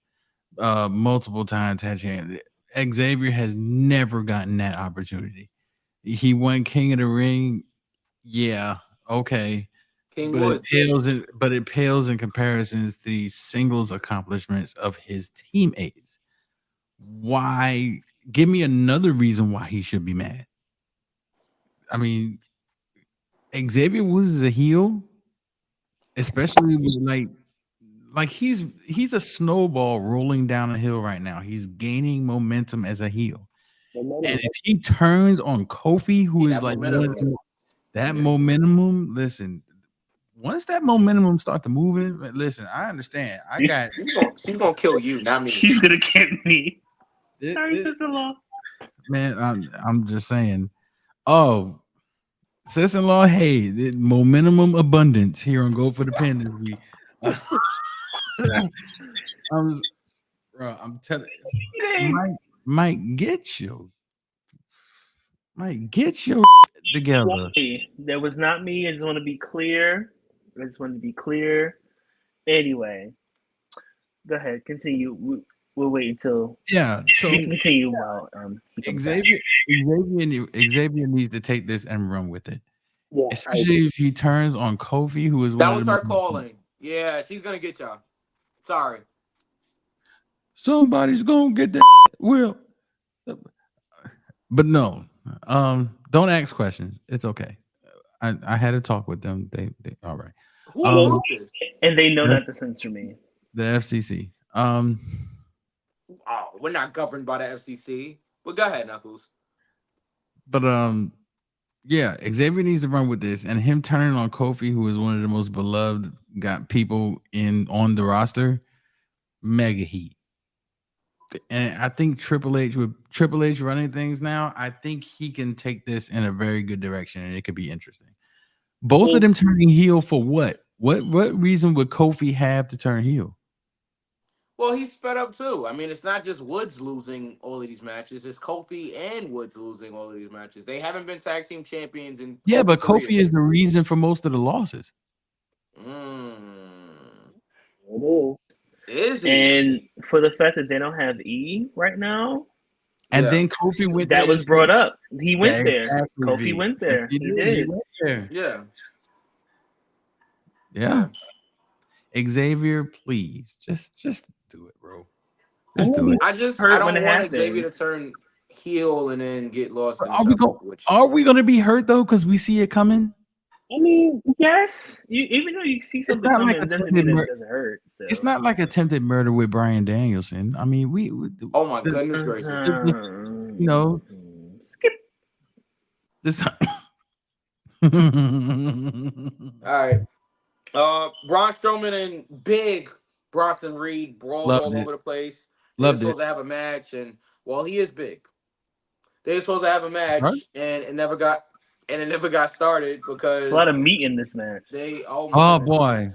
Multiple times had champions. Xavier has never gotten that opportunity. He won King of the Ring. Yeah, okay. But it pales in comparisons to the singles accomplishments of his teammates. Why? Give me another reason why he should be mad. I mean, Xavier Woods is a heel, especially with like he's a snowball rolling down a hill right now. He's gaining momentum as a heel. And if he turns on Kofi, who is like that momentum, listen, once that momentum start to move in, listen, I understand. I got she's gonna kill you, not me. She's gonna kill me. Sorry, sister-in-law. Man, I'm just saying. Oh, sister-in-law, hey, momentum abundance here on Go for the Pin this week. I'm telling you, Mike, get your together. That was not me. I just want to be clear. Anyway, go ahead. Continue. We'll wait until. Yeah. So we can continue while he comes back. Xavier needs to take this and run with it. Yeah, especially if he turns on Kofi, who is That one was of the her calling. Yeah, she's gonna get y'all. Sorry. Somebody's gonna get that. Will. But no, don't ask questions. It's okay. I had a talk with them. They all right. Who approved this? And they know not to censor me. The FCC. Oh, we're not governed by the FCC. But go ahead, Knuckles. But yeah, Xavier needs to run with this, and him turning on Kofi, who is one of the most beloved got people on the roster, mega heat. And I think Triple H running things now, I think he can take this in a very good direction, and it could be interesting. Both of them turning heel for what? What reason would Kofi have to turn heel? Well, he's fed up too. I mean, it's not just Woods losing all of these matches; it's Kofi and Woods losing all of these matches. They haven't been tag team champions in But Kofi is the reason for most of the losses. It is. Is he? And for the fact that they don't have E right now, and then Kofi went. That was brought up. He went there. Exactly. Kofi went there. He did. He went there. Yeah. Xavier, please, just do it, bro. Just do it. I don't want Xavier to turn heel and then get lost. Are we gonna be hurt though? Because we see it coming. I mean, yes. Even though you see something coming, it doesn't mean it doesn't hurt. So. It's not like attempted murder with Bryan Danielson. I mean, we oh my goodness gracious! You know, skip this time. All right. Braun Strowman and Big Bronson Reed brawled all over the place. They're supposed to have a match, and he is big. They were supposed to have a match, and it never got started because a lot of meat in this match. Oh boy.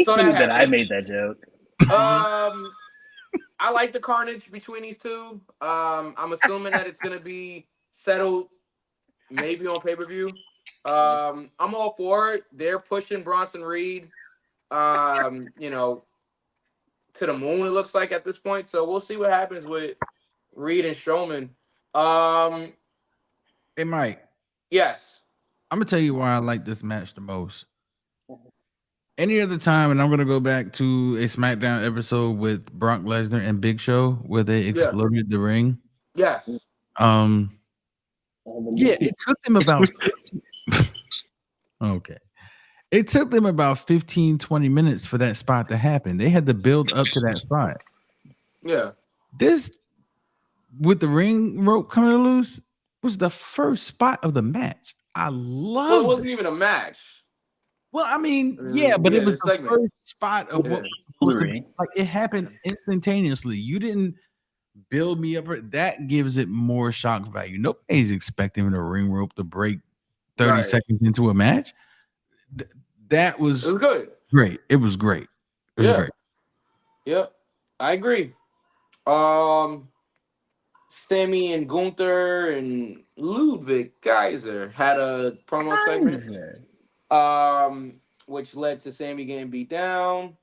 So that I made that joke. I like the carnage between these two. I'm assuming that it's gonna be settled maybe on pay-per-view. I'm all for it. They're pushing Bronson Reed, to the moon, it looks like at this point. So we'll see what happens with Reed and Strowman. Hey, Mike. Yes. I'm gonna tell you why I like this match the most. Any other time, and I'm gonna go back to a SmackDown episode with Brock Lesnar and Big Show where they exploded the ring. Yes. It took them about It took them about 15-20 minutes for that spot to happen. They had to build up to that spot. Yeah. This with the ring rope coming loose was the first spot of the match. I love it. Wasn't even a match. Well, I mean, but it was the first spot of what was like. It happened instantaneously. You didn't build me up. That gives it more shock value. Nobody's expecting the ring rope to break 30 seconds into a match. It was good. Great. It was great. It was great. Yep. I agree. Sammy and Gunther and Ludwig Kaiser had a promo segment. Which led to Sammy getting beat down.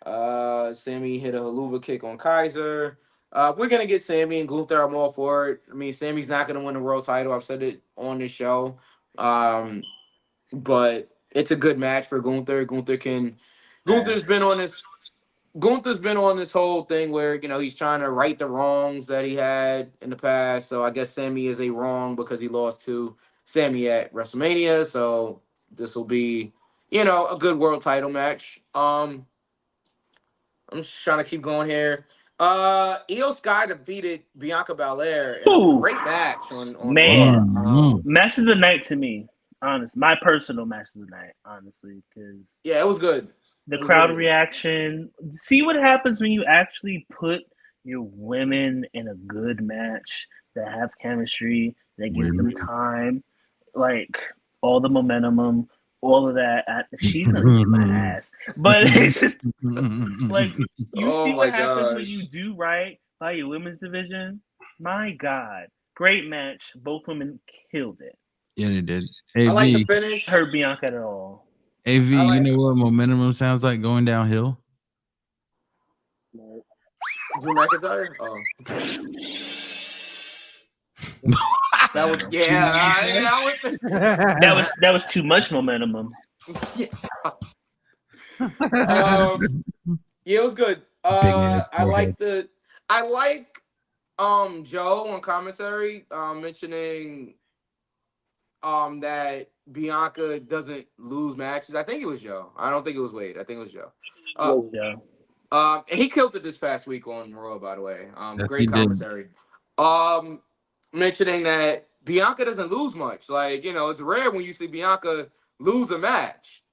Sammy hit a haluva kick on Kaiser. We're gonna get Sammy and Gunther. I'm all for it. I mean, Sammy's not gonna win the world title. I've said it on this show. But it's a good match for Gunther. Gunther's been on this whole thing where he's trying to right the wrongs that he had in the past. So I guess Sammy is a wrong because he lost to Sammy at WrestleMania. So this will be, a good world title match. I'm just trying to keep going here. Io Sky defeated Bianca Belair in a great match on Raw. Match of the night to me, honest. My personal match of the night, honestly, because it was good. The crowd reaction. See what happens when you actually put your women in a good match that have chemistry, that gives them time, like all the momentum, all of that. She's gonna get my ass, but it's just like you see what happens when you do right by your women's division. My God. Great match. Both women killed it. Yeah, they did. I like the AV, finish. Hurt Bianca at all. AV, I you like- know what momentum sounds like going downhill? Drew McIntyre? Oh. That was I went there. that was too much momentum. Yeah, it was good. I like Joe on commentary mentioning that Bianca doesn't lose matches. I think it was Joe. I don't think it was Wade. I think it was Joe. And he killed it this past week on Raw, by the way. Yes, Great he did. commentary. Mentioning that Bianca doesn't lose much. Like, it's rare when you see Bianca lose a match.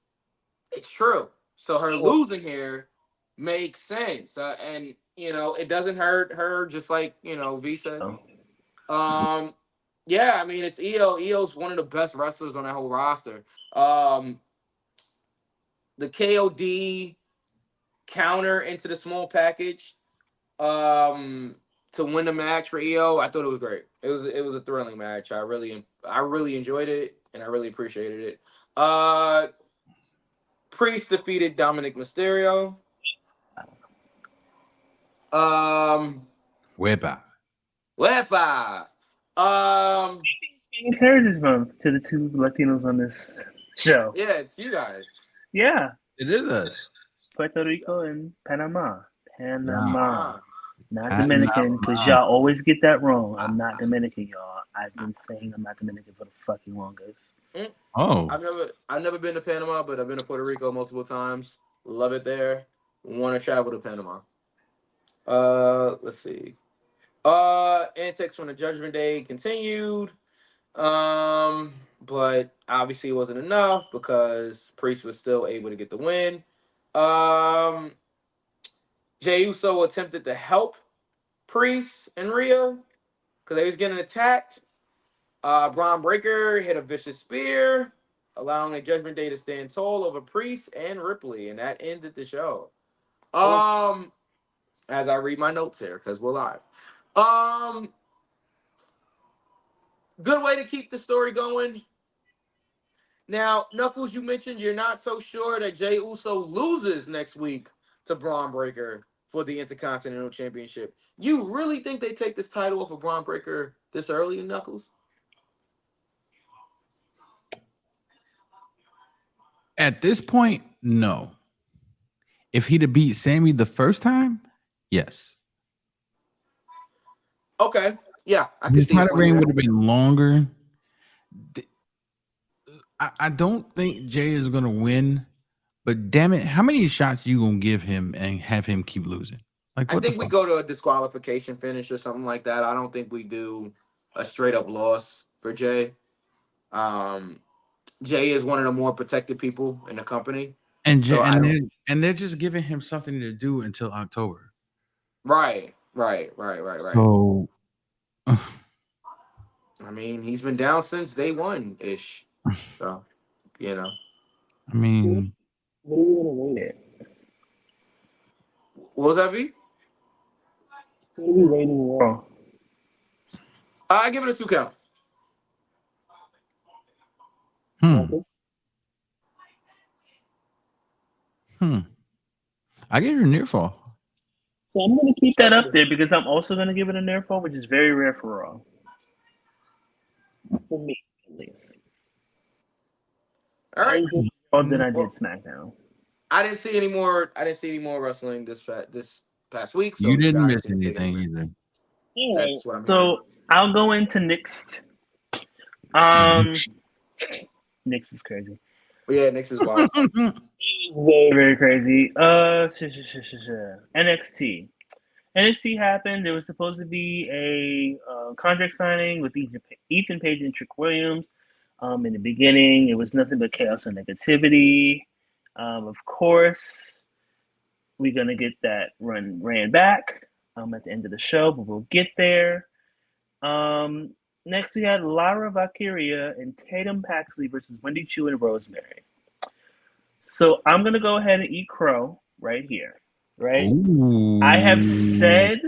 It's true. So her losing here makes sense. And, it doesn't hurt her, just like, V said. Yeah, I mean, it's Io. Io's one of the best wrestlers on that whole roster. The KOD counter into the small package to win the match for Io, I thought it was great. It was a thrilling match. I really enjoyed it, and I really appreciated it. Priest defeated Dominic Mysterio. Wepa. Heritage Month to the two Latinos on this show. Yeah, it's you guys. Yeah. It is us. Puerto Rico and Panama. Uh-huh. Not Dominican, because y'all always get that wrong. I'm not Dominican, y'all. I've been saying I'm not Dominican for the fucking longest. Oh. I've never been to Panama, but I've been to Puerto Rico multiple times. Love it there. Want to travel to Panama. Let's see. Antics from the Judgment Day continued. But obviously it wasn't enough because Priest was still able to get the win. Jey Uso attempted to help Priest and Rhea because they was getting attacked. Braun Breaker hit a vicious spear, allowing the Judgment Day to stand tall over Priest and Ripley, and that ended the show. As I read my notes here, because we're live. Good way to keep the story going. Now, Knuckles, you mentioned you're not so sure that Jey Uso loses next week to Braun Breaker for the Intercontinental Championship. You really think they take this title off of Braun Breaker this early, Knuckles? At this point, no. If he'd have beat Sammy the first time, yes. Okay. Yeah. His title reign would have been longer. I don't think Jay is going to win, but damn it, how many shots you going to give him and have him keep losing? Like, I think we go to a disqualification finish or something like that. I don't think we do a straight up loss for Jay. Jay is one of the more protected people in the company. And Jay, and they're just giving him something to do until October. Right. So, I mean, he's been down since day one ish. So, I mean, what are we gonna rate it? What was that, V? What are we rating Raw? I give it a 2 count. I gave it a near fall. So I'm gonna keep that up there because I'm also gonna give it a near fall, which is very rare for Raw. For me, at least. All right. More than I did SmackDown. I didn't see any more wrestling this past week. So You didn't guys miss can take anything it. either. That's what I'm So I'll go into next. Nyx is crazy. Yeah, Nyx is wild. Very, very crazy. NXT. NXT happened. There was supposed to be a contract signing with Ethan Page and Trick Williams. In the beginning, it was nothing but chaos and negativity. Of course, we're gonna get that ran back at the end of the show, but we'll get there. Next, we had Lara Valkyria and Tatum Paxley versus Wendy Chu and Rosemary. So I'm gonna go ahead and eat crow right here. Right? Ooh. I have said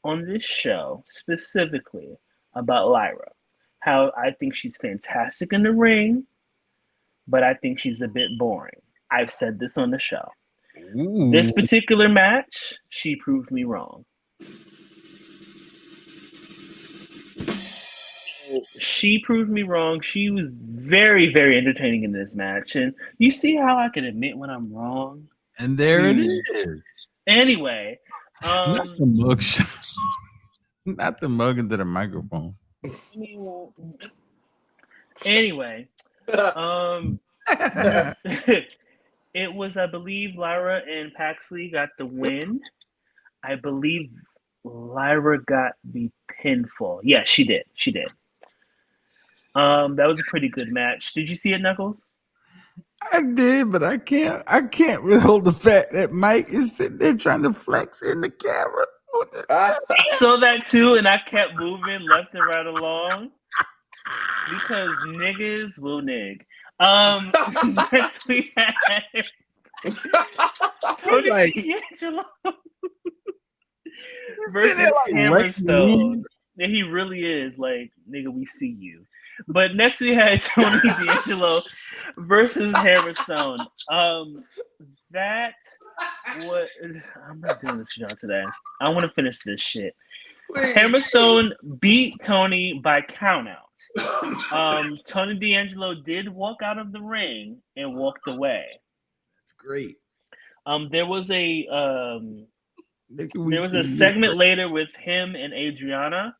on this show specifically about Lyra. How I think she's fantastic in the ring, but I think she's a bit boring. I've said this on the show. Ooh. This particular match, she proved me wrong. She proved me wrong. She was very, very entertaining in this match. And you see how I can admit when I'm wrong? And there it is. Anyway. Not the mug shot. Not the mug into the microphone. Anyway. It was, I believe, Lyra and Paxley got the win. I believe Lyra got the pinfall. Yeah, she did. She did. That was a pretty good match. Did you see it, Knuckles? I did, but I can't withhold the fact that Mike is sitting there trying to flex in the camera. I saw that too, and I kept moving left and right along because niggas will nig. Next we had Tony D'Angelo versus Hammerstone. Yeah, he really is like, nigga, we see you. But next we had Tony D'Angelo versus Hammerstone. That what I'm not doing this for y'all today. I want to finish this shit. Hammerstone beat Tony by countout. Tony D'Angelo did walk out of the ring and walked away. That's great. There was a segment later with him and Adriana.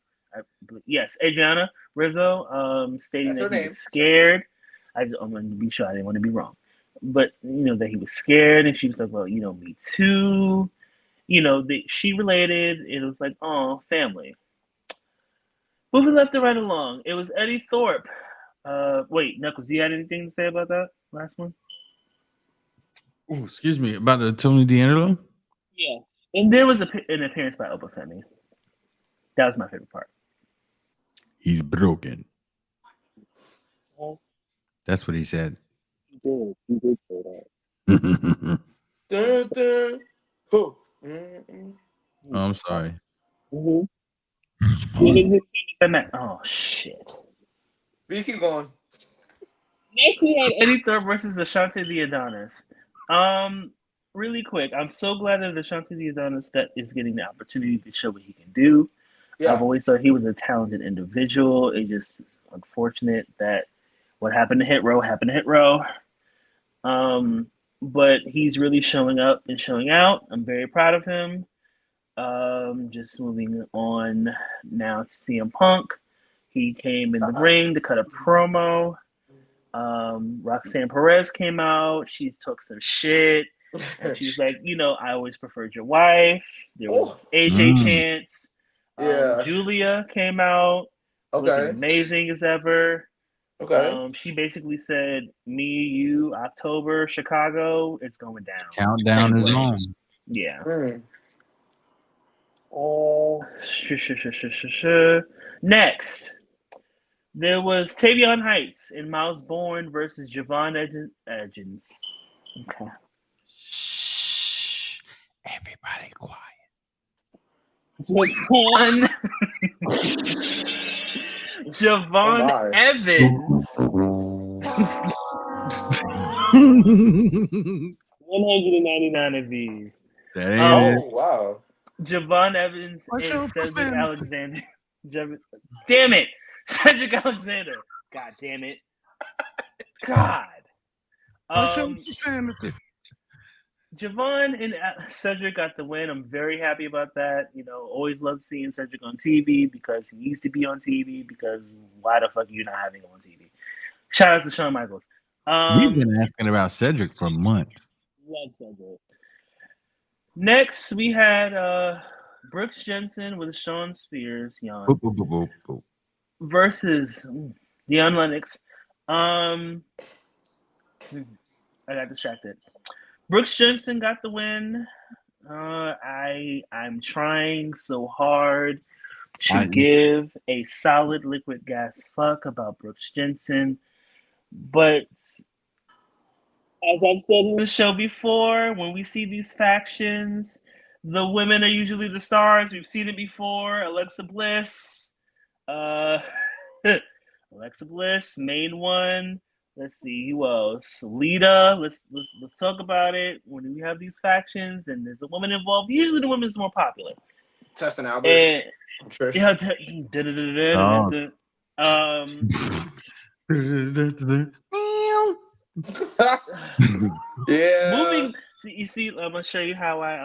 Yes, Adriana Rizzo, stating that he was scared. I'm going to be sure I didn't want to be wrong. But, that he was scared, and she was like, well, me too. She related. It was like, oh, family. Moving left and right along. It was Eddie Thorpe. Wait, Knuckles, you had anything to say about that last one? Oh, excuse me, about the Tony D'Angelo? Yeah. And there was an appearance by Obafemi. That was my favorite part. He's broken. That's what he said. He did say that. Dun, dun. Oh. Oh, I'm sorry. Oh, shit. You keep going. Next, we had Eddie Thorpe versus Ashante the Adonis. Really quick, I'm so glad that Ashante the Adonis is getting the opportunity to show what he can do. Yeah. I've always thought he was a talented individual. It's just unfortunate that what happened to Hit Row happened to Hit Row. But he's really showing up and showing out. I'm very proud of him. Just moving on now to CM Punk. He came in the ring to cut a promo. Roxanne Perez came out. She took some shit. And she was like, I always preferred your wife. There was AJ Chance. Julia came out. Looking amazing as ever. Okay. She basically said, me, you, October, Chicago, it's going down. Countdown is on. Yeah. Next, there was Tavion Heights and Miles Bourne versus Javon Edgens. Okay. Shh. Everybody quiet. Javon Evans. 199 of these. Wow. Javon Evans and Cedric Alexander. Damn it. Cedric Alexander. God damn it. God. Javon and Cedric got the win. I'm very happy about that. Always love seeing Cedric on TV because he needs to be on TV because why the fuck are you not having him on TV? Shout out to Shawn Michaels. We've been asking about Cedric for months. Love Cedric. Next, we had Brooks Jensen with Sean Spears versus Deion Lennox. I got distracted. Brooks Jensen got the win. I'm trying so hard to give a solid liquid gas fuck about Brooks Jensen, but as I've said in the show before, when we see these factions, The women are usually the stars. We've seen it before. Alexa Bliss. Alexa Bliss, main one. Let's see who else. Lita. Let's talk about it. When we have these factions and there's a woman involved, usually the woman is more popular. Tess and Albert. And Trish. Yeah. Moving. You see, I'm gonna show you how I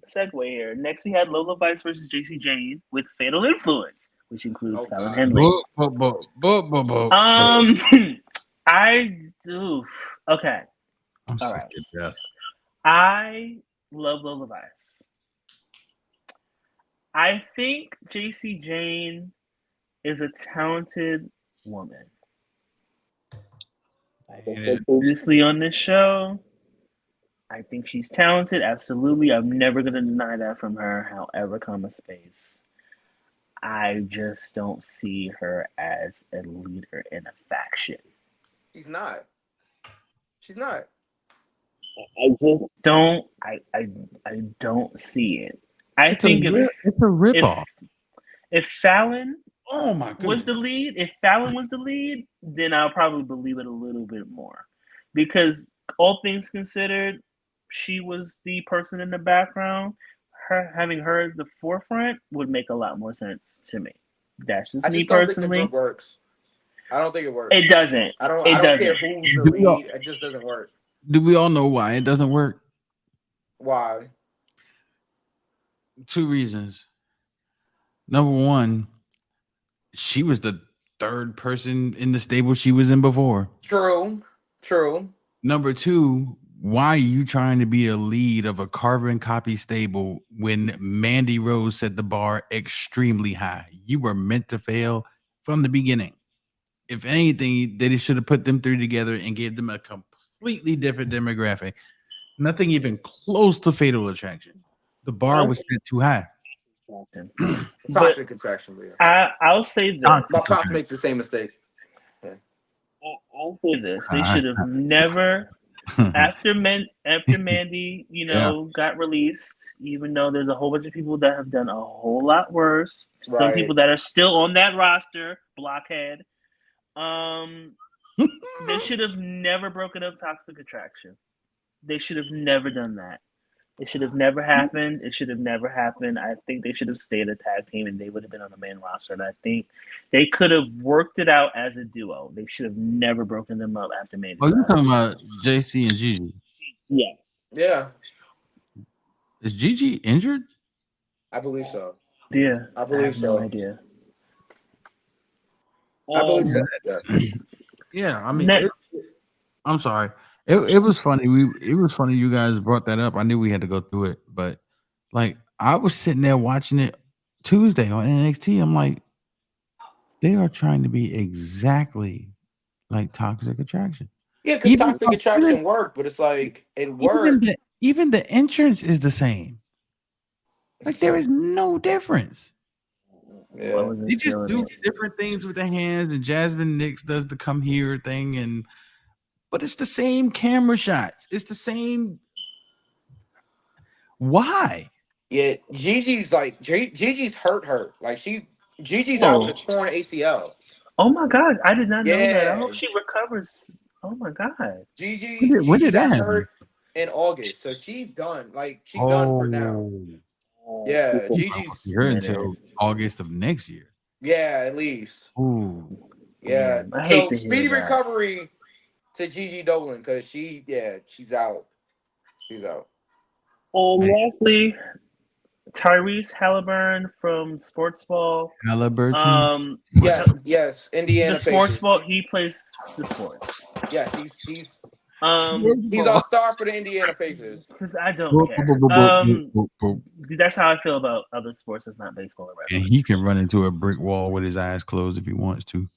segue here. Next, we had Lola Vice versus JC Jane with Fatal Influence, which includes Fallon Henley. I do. Okay. All right. I love Lola Vice. I think JC Jane is a talented woman. Like I said previously on this show, I think she's talented. Absolutely. I'm never going to deny that from her, however, space. I just don't see her as a leader in a faction. She's not. She's not. I just don't. I don't see it. It's a ripoff. If Fallon was the lead, then I'll probably believe it a little bit more. Because all things considered, she was the person in the background. Having her at the forefront would make a lot more sense to me. That's just me personally. Think it works. I don't think it works. It doesn't. I don't care who's the lead. It just doesn't work. Do we all know why it doesn't work? Why? 2 reasons. Number one, she was the third person in the stable she was in before. True. Number 2, why are you trying to be a lead of a carbon copy stable when Mandy Rose set the bar extremely high? You were meant to fail from the beginning. If anything, they should have put them 3 together and gave them a completely different demographic. Nothing even close to Fatal Attraction. The bar was set too high. Toxic attraction. I'll say this. My pop makes the same mistake. Yeah. I'll say this. They should have never, after Mandy, got released, even though there's a whole bunch of people that have done a whole lot worse. Right. Some people that are still on that roster, blockhead. They should have never broken up Toxic Attraction. They should have never done that. It should have never happened. It should have never happened. I think they should have stayed a tag team and they would have been on the main roster. And I think they could have worked it out as a duo. They should have never broken them up after Mandy. Oh, you're talking about JC and Gigi? Yes. Yeah. Is Gigi injured? I believe so. Yeah. I believe so. No idea. I believe so. Yes. Yeah, I mean, I'm sorry. It was funny. It was funny you guys brought that up. I knew we had to go through it, but like I was sitting there watching it Tuesday on NXT. I'm like, they are trying to be exactly like Toxic Attraction. Yeah, because Toxic Attraction worked, but it's like it worked. Even the entrance is the same. Like there is no difference. Yeah. They just do different things with the hands, and Jasmine Nix does the come here thing, but it's the same camera shots. It's the same. Why? Yeah, Gigi's hurt. Like Gigi's out with a torn ACL. Oh my God, I did not know that. I hope she recovers. Oh my God. When did that happen? Hurt in August, so she's done. Like she's done for now. Yeah, Gigi's here until August of next year. Yeah, at least. Ooh. Yeah. So speedy recovery to Gigi Dolan because she's out. She's out. Lastly, Tyrese Halliburton from Sports Ball. Halliburton. Yes, Indiana. The Sports Ball. He plays the sports. Yes, he's a star for the Indiana Pacers. Because I don't care. That's how I feel about other sports that's not baseball or wrestling. And he can run into a brick wall with his eyes closed if he wants to.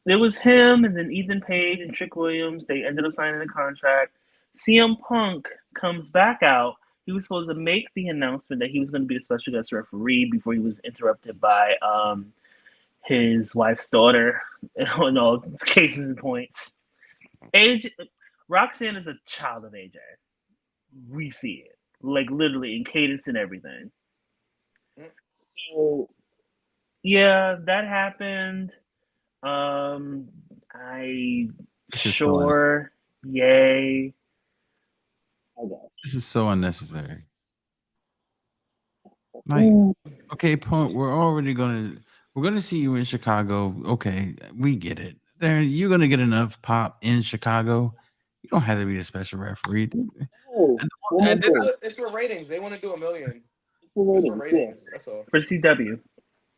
There was him and then Ethan Page and Trick Williams. They ended up signing a contract. CM Punk comes back out. He was supposed to make the announcement that he was going to be a special guest referee before he was interrupted by his wife's daughter on all cases and points. Roxanne is a child of AJ. We see it. like literally in cadence and everything. So yeah, that happened. I sure, yay. I guess. This is so unnecessary. Like, okay, Punk, we're gonna see you in Chicago. Okay, we get it. There, you're gonna get enough pop in Chicago. You don't have to be a special referee. It's for ratings. They want to do 1 million. It's for ratings. That's all. For CW.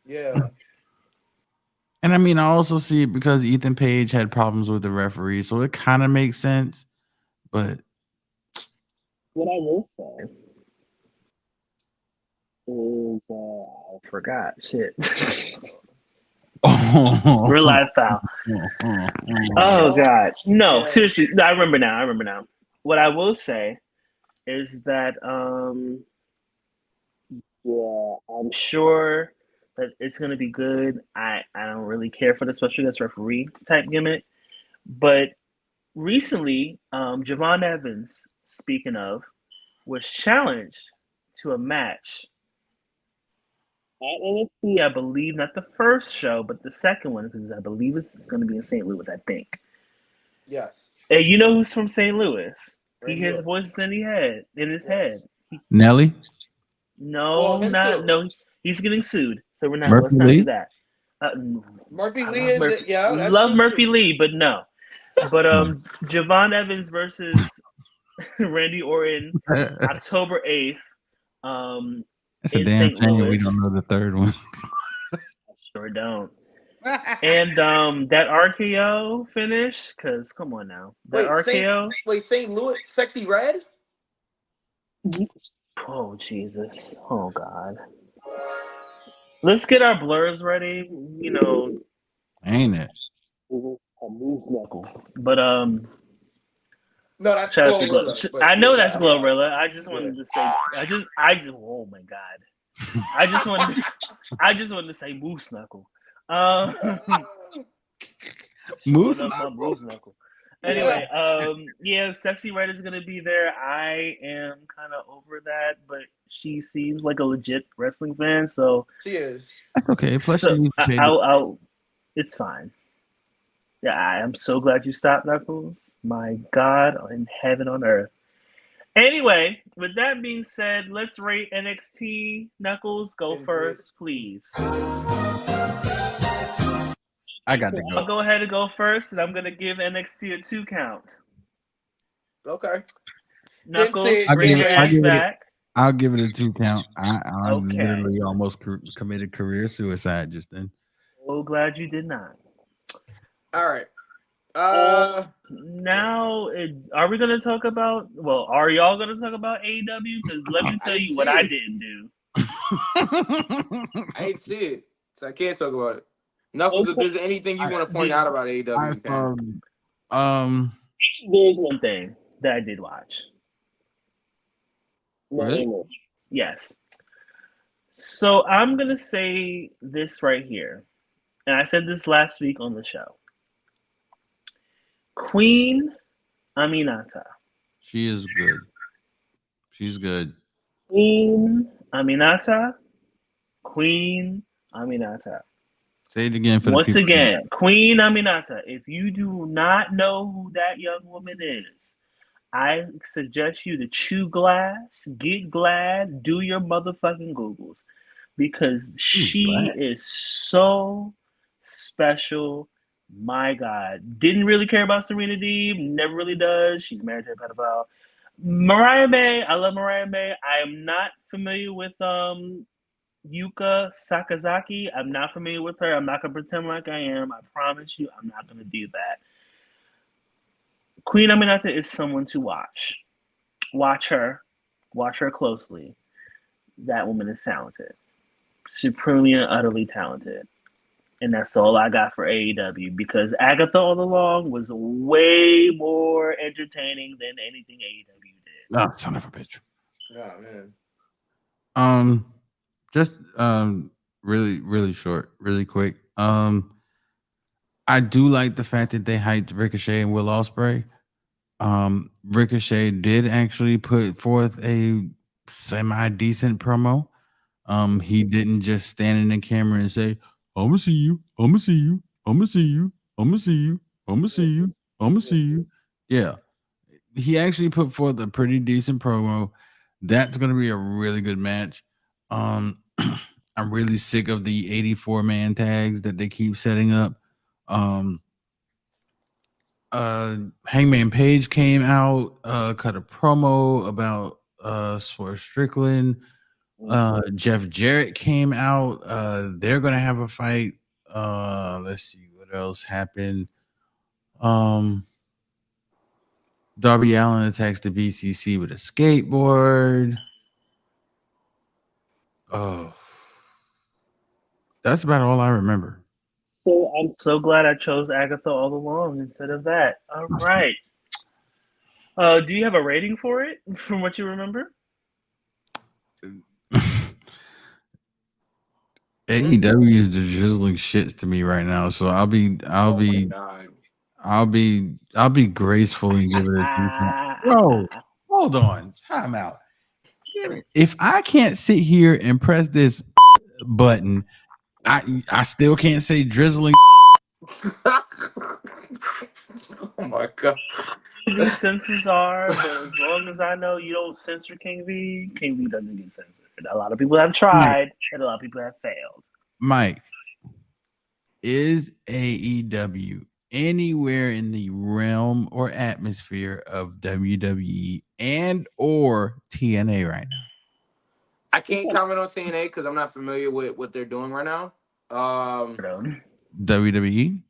Yeah. And I mean, I also see it because Ethan Page had problems with the referee, so it kind of makes sense. But what I will say is, I forgot. Shit. Real life foul. Oh God, no! Seriously, I remember now. What I will say is that, yeah, I'm sure that it's gonna be good. I don't really care for the special guest referee type gimmick, but recently, Javon Evans, speaking of, was challenged to a match at NXT, I believe, not the first show, but the second one, because I believe it's going to be in St. Louis, I think. Yes. And you know who's from St. Louis? Randy He has Orton. voices in his head. Nelly, No, him not too. no. He's getting sued, so let's Murphy not Lee? do that. Murphy I Lee love is Murphy. it? Yeah, that's Love true, Murphy too. Lee, but no. But Javon Evans versus Randy Orton, October 8th. It's a in damn St. shame Louis. we don't know the third one. I sure don't. And that RKO finish, because come on now, that RKO. St. Louis, Sexy Red. Oh Jesus! Oh God! Let's get our blurs ready. You know, Ain't it? But No, that's shout out to Glorilla. I know that's Glorilla. I just wanted to say. I just. Oh my God! I just wanted to say Moose Knuckle. Moose Knuckle. Anyway, yeah, Sexy Red is gonna be there. I am kind of over that, but she seems like a legit wrestling fan, so she is. Okay, plus so you I'll it's fine. Yeah, I am so glad you stopped, Knuckles. My God in heaven on earth. Anyway, with that being said, let's rate NXT. Knuckles, go first, please. I got to go. I'll go ahead and go first, and I'm gonna give NXT a 2 count. Okay. Knuckles, bring your ass back. I'll give it a 2 count. I literally almost committed career suicide just then. So glad you did not. All right. Now, are we gonna talk about? Well, are y'all gonna talk about AEW? Because let me tell you what I didn't do. I didn't see it, so I can't talk about it. Knuckles, if there's anything you want to point out about AEW, there's one thing that I did watch. Really? Yes. So I'm gonna say this right here, and I said this last week on the show. Queen Aminata. She is good. She's good. Queen Aminata. Queen Aminata. Say it again for Once the people. again, Queen Aminata. If you do not know who that young woman is, I suggest you to chew glass, get glad, do your motherfucking Googles, because she is so special. My God. Didn't really care about Serena Deeb, never really does. She's married to a pedophile. Mariah May, I love Mariah May. I am not familiar with Yuka Sakazaki. I'm not familiar with her. I'm not going to pretend like I am. I promise you, I'm not going to do that. Queen Aminata is someone to watch. Watch her. Watch her closely. That woman is talented. Supremely and utterly talented. And that's all I got for AEW, because Agatha all along was way more entertaining than anything AEW did. Oh, son of a bitch. Oh, man. Just really, really short, really quick. I do like the fact that they hyped Ricochet and Will Ospreay. Ricochet did actually put forth a semi-decent promo. He didn't just stand in the camera and say, I'm gonna see you, I'm gonna see you, I'm gonna see you, I'm gonna see you, I'm gonna see you, I'm gonna see you. Yeah. He actually put forth a pretty decent promo. That's gonna be a really good match. I'm really sick of the 84 man tags that they keep setting up. Hangman Page came out, cut a promo about Swerve Strickland. Jeff Jarrett came out. They're gonna have a fight. Let's see what else happened. Darby Allin attacks the BCC with a skateboard. Oh, that's about all I remember. So I'm so glad I chose Agatha all along instead of that. All right. Do you have a rating for it from what you remember? AEW is the drizzling shits to me right now, so I'll be graceful and give it a 2. Bro, hold on, time out. If I can't sit here and press this button, I still can't say drizzling. Oh my god. These censors are, but as long as I know you don't censor King V doesn't get censored. A lot of people have tried, and a lot of people have failed. Mike, is AEW anywhere in the realm or atmosphere of WWE and or TNA right now? I can't comment on TNA because I'm not familiar with what they're doing right now. WWE?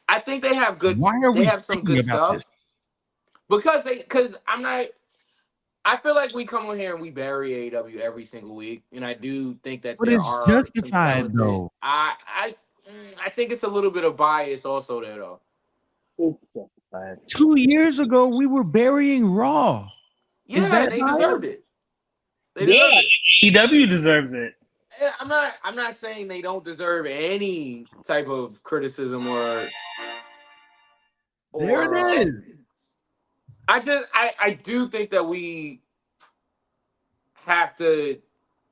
I think they have good. Why are they we have some good stuff this? because I'm not. I feel like we come on here and we bury AEW every single week, and I do think that But there it's are justified some though. I think it's a little bit of bias also there though. It's justified. 2 years ago, we were burying Raw. Yeah, they deserved it. They deserved it. AEW deserves it. I'm not saying they don't deserve any type of criticism or there it is. I do think that we have to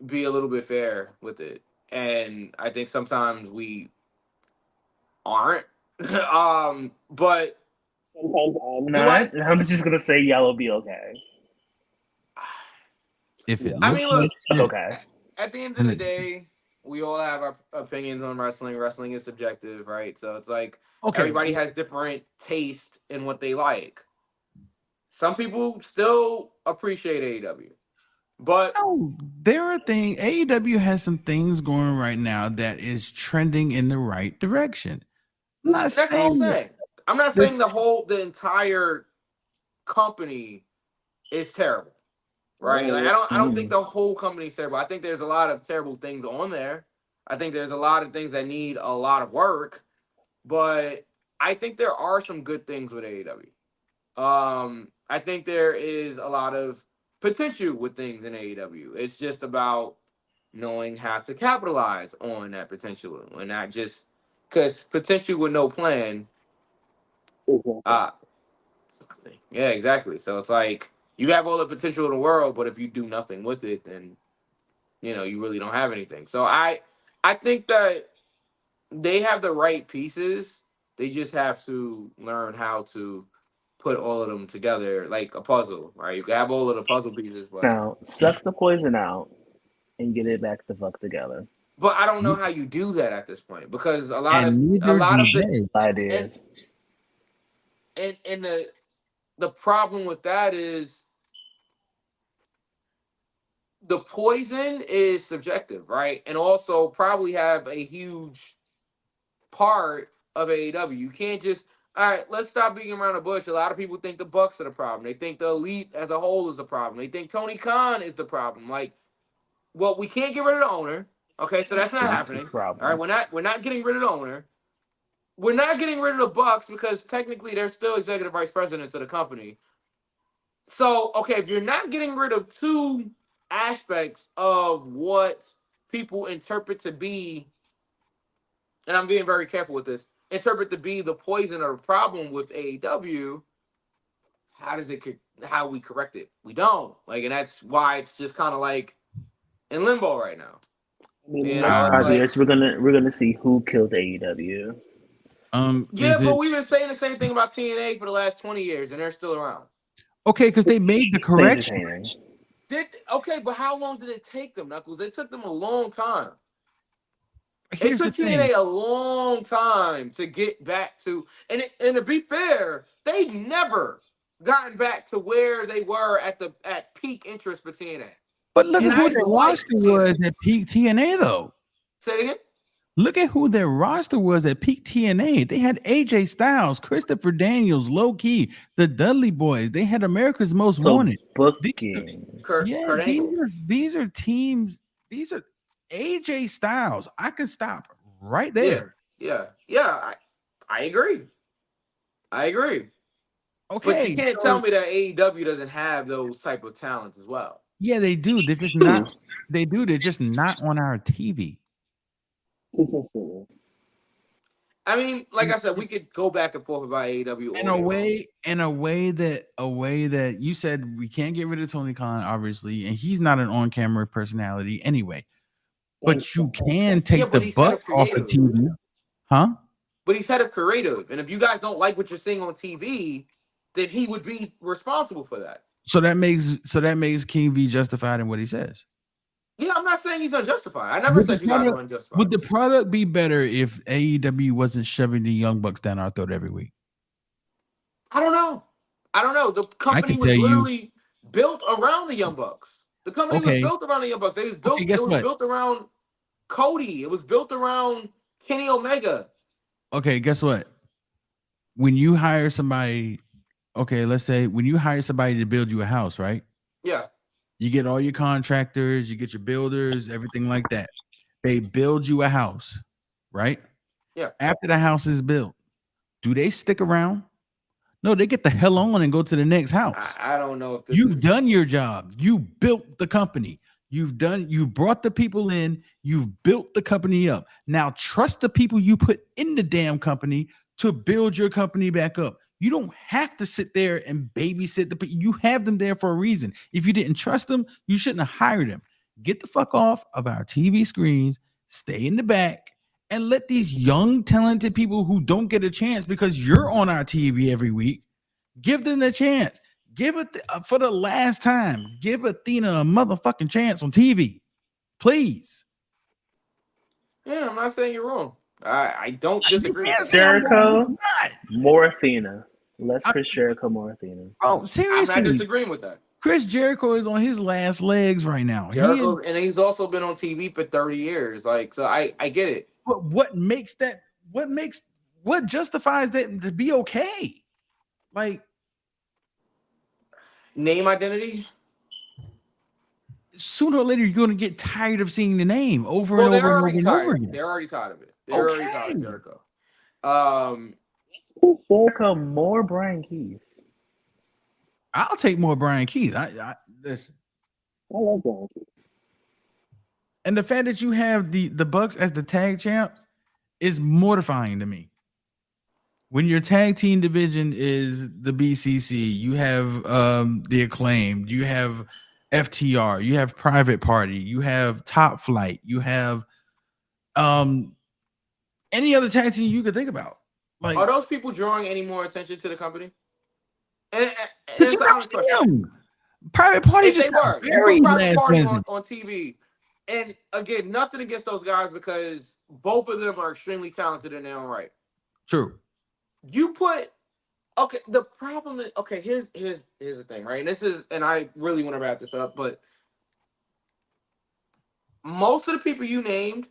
be a little bit fair with it. And I think sometimes we aren't. But sometimes I'm not. I'm just gonna say y'all will be okay. If it I mean, look, okay. At the end of the day, we all have our opinions on wrestling. Wrestling is subjective, right? So it's like everybody has different taste in what they like. Some people still appreciate AEW. But there are things. AEW has some things going right now that is trending in the right direction. That's what I'm saying. I'm not saying the entire company is terrible, right? Like I don't think the whole company is terrible. I think there's a lot of terrible things on there. I think there's a lot of things that need a lot of work, but I think there are some good things with AEW. I think there is a lot of potential with things in AEW. It's just about knowing how to capitalize on that potential and not just because potential with no plan. Yeah, exactly. So it's like you have all the potential in the world, but if you do nothing with it, then you really don't have anything. So I think that they have the right pieces. They just have to learn how to put all of them together like a puzzle, right? You can have all of the puzzle pieces, but now suck the poison out and get it back the fuck together. But I don't know how you do that at this point because a lot of the ideas and the problem with that is the poison is subjective, right? And also probably have a huge part of AEW. You can't just all right, let's stop beating around the bush. A lot of people think the Bucks are the problem. They think the Elite as a whole is the problem. They think Tony Khan is the problem. Like, well, we can't get rid of the owner. Okay, so that's not happening. All right, we're not getting rid of the owner. We're not getting rid of the Bucks because technically they're still executive vice presidents of the company. So, okay, if you're not getting rid of two aspects of what people interpret to be, and I'm being very careful with this, interpret to be the poison or the problem with AEW, how we correct it? We don't. Like, and that's why it's just kind of like in limbo right now. I mean, in You the know, next it's 5 like, years, we're gonna see who killed AEW. yeah, but we've been saying the same thing about TNA for the last 20 years, and they're still around. Okay, because they made the correction. Okay, but how long did it take them, Knuckles? It took them a long time. Here's it took TNA a long time to get back to, and to be fair, they never gotten back to where they were at peak interest for TNA. But look at who their roster was at peak TNA, though. Say it again. Look at who their roster was at peak TNA. They had AJ Styles, Christopher Daniels, Low Key, the Dudley Boys. They had America's Most Wanted. Booking. These are teams. These are AJ Styles. I can stop right there. Yeah. I agree. Okay, but you can't tell me that AEW doesn't have those type of talents as well. Yeah, they do. They're just not. They do. They're just not on our TV. I mean, like I said, we could go back and forth about AEW in a way that you said we can't get rid of Tony Khan, obviously, and he's not an on-camera personality anyway. But you can take the buck off of TV, huh? But he's head of creative, and if you guys don't like what you're seeing on TV, then he would be responsible for that. So that makes King V justified in what he says. Yeah, I'm not saying he's unjustified. I never said you guys were unjustified. Would the product be better if AEW wasn't shoving the Young Bucks down our throat every week? I don't know. The company was literally built around the Young Bucks. The company was built around the Young Bucks. It was built around Cody. It was built around Kenny Omega. Okay, guess what? When you hire somebody, let's say when you hire somebody to build you a house, right? Yeah. You get all your contractors, you get your builders, everything like that. They build you a house, right? Yeah. After the house is built, do they stick around? No, they get the hell on and go to the next house. I don't know if you've done your job. You built the company. You brought the people in. You've built the company up. Now trust the people you put in the damn company to build your company back up. You don't have to sit there and babysit the people. You have them there for a reason. If you didn't trust them, you shouldn't have hired them. Get the fuck off of our TV screens, stay in the back, and let these young, talented people who don't get a chance because you're on our TV every week, give them a chance. Give it for the last time. Give Athena a motherfucking chance on TV, please. Yeah, I'm not saying you're wrong. I don't disagree. Jericho, more Athena. Less Chris Jericho, more Athena. Oh, seriously. I'm not disagreeing with that. Chris Jericho is on his last legs right now. Jericho, and he's also been on TV for 30 years. Like, so I get it. But what justifies that to be okay? Like, name identity. Sooner or later, you're going to get tired of seeing the name over and over again. They're already tired of it. They're already tired of Jericho. Jericho, more Brian Keith. I'll take more Brian Keith. I love Brian Keith. And the fact that you have the Bucks as the tag champs is mortifying to me. When your tag team division is the BCC, you have the Acclaimed, you have FTR, you have Private Party, you have Top Flight, you have any other tag team you could think about. Like, are those people drawing any more attention to the company? And Private Party just were very Private Party on TV. And again, nothing against those guys because both of them are extremely talented in their own right. True. You put the problem is here's the thing, right? And I really want to wrap this up, but most of the people you named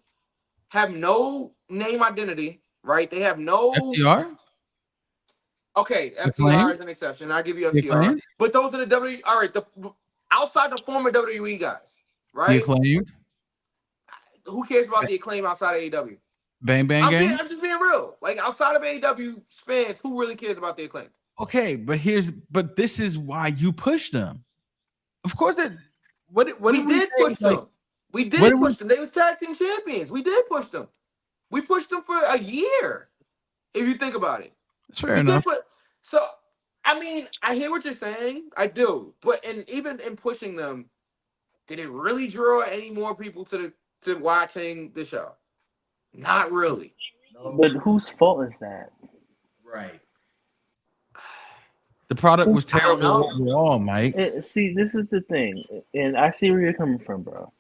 have no name identity, right? They have no FTR. Okay, FTR is an exception. I'll give you FTR. But those are the WWE. All right, outside the former WWE guys, right? The Acclaimed. Who cares about the Acclaim outside of AEW? Bang Bang Gang. I'm just being real. Like outside of AEW fans, who really cares about the Acclaim? Okay, but this is why you push them. Of course, we did push them. We did push them. They was tag team champions. We did push them. We pushed them for a year. If you think about it, that's fair enough. I mean, I hear what you're saying. I do, but even in pushing them, did it really draw any more people to watching the show? Not really. But whose fault is that? Right. The product was I don't terrible know. overall, Mike. See, this is the thing, and I see where you're coming from, bro.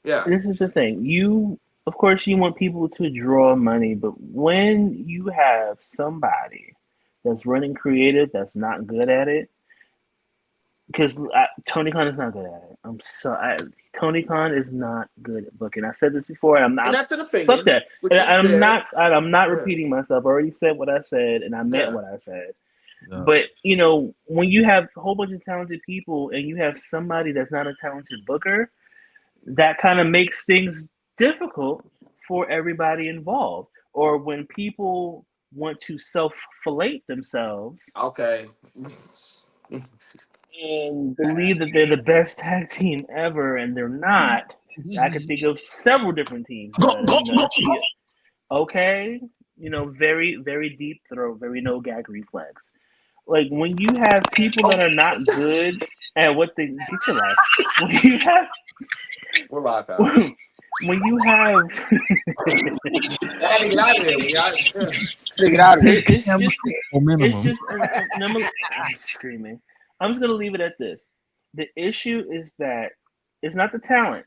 Yeah. This is the thing. Of course, you want people to draw money, but when you have somebody that's running creative that's not good at it, because Tony Khan is not good at it. Tony Khan is not good at booking. I said this before, and I'm not. And that's an opinion. Fuck that. Which And is I'm fair. not. I'm not Yeah. repeating myself. I already said what I said, and I meant Yeah. what I said. No. But when you have a whole bunch of talented people, and you have somebody that's not a talented booker, that kind of makes things difficult for everybody involved. Or when people want to self-fillet themselves. Okay. And believe that they're the best tag team ever, and they're not. I can think of several different teams. Okay, very, very deep throat, very no gag reflex. Like when you have people that are not good at what they get your life. When you have, We're live, pal. when you have, I had to get out of there. Get out of here. it's just. I'm screaming. I'm just gonna leave it at this. The issue is that it's not the talent.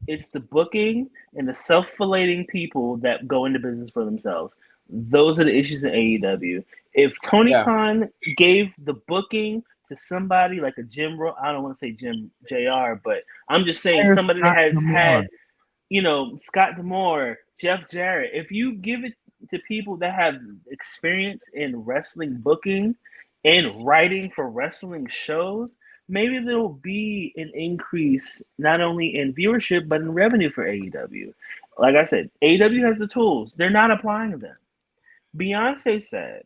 It's the booking and the self-filleting people that go into business for themselves. Those are the issues in AEW. If Tony Khan gave the booking to somebody like a Jim I don't want to say Jim JR, but I'm just saying somebody that has had, Scott D'Amore, Jeff Jarrett. If you give it to people that have experience in wrestling booking and writing for wrestling shows, maybe there will be an increase not only in viewership but in revenue for AEW. Like I said, AEW has the tools. They're not applying them. Beyonce said,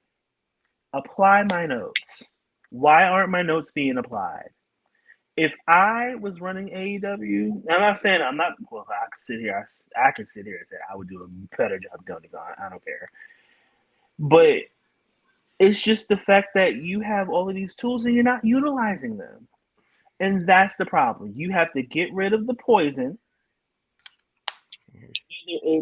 "Apply my notes." Why aren't my notes being applied? If I was running AEW, I'm not saying I'm not. Well, I could sit here. I could sit here and say I would do a better job than Tony Khan. I don't care. But it's just the fact that you have all of these tools and you're not utilizing them. And that's the problem. You have to get rid of the poison.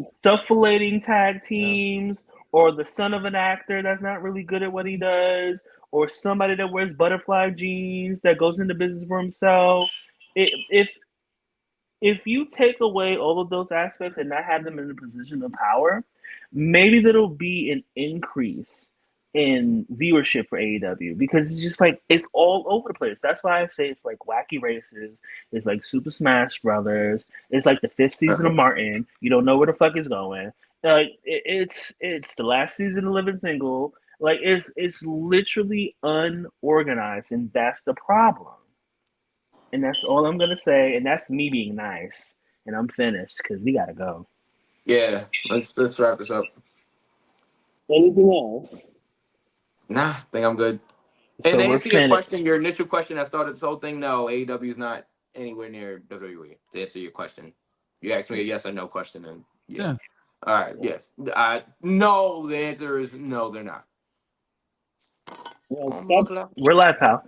Self-filleting tag teams, or the son of an actor that's not really good at what he does, or somebody that wears butterfly jeans that goes into business for himself. If you take away all of those aspects and not have them in a position of power, maybe there'll be an increase in viewership for AEW, because it's just like it's all over the place. That's why I say it's like Wacky Races, it's like Super Smash Brothers, it's like the fifth season of Martin. You don't know where the fuck it's going. It's the last season of Living Single. Like it's literally unorganized, and that's the problem. And that's all I'm gonna say. And that's me being nice. And I'm finished because we gotta go. Yeah, let's wrap this up. Anything else? Nah, I think I'm good. So And to we're answer your finished. question, your initial question that started this whole thing, no, AEW is not anywhere near WWE. To answer your question, you asked me a yes or no question, and yeah. All right, yes. No, the answer is no, they're not. We're live, pal.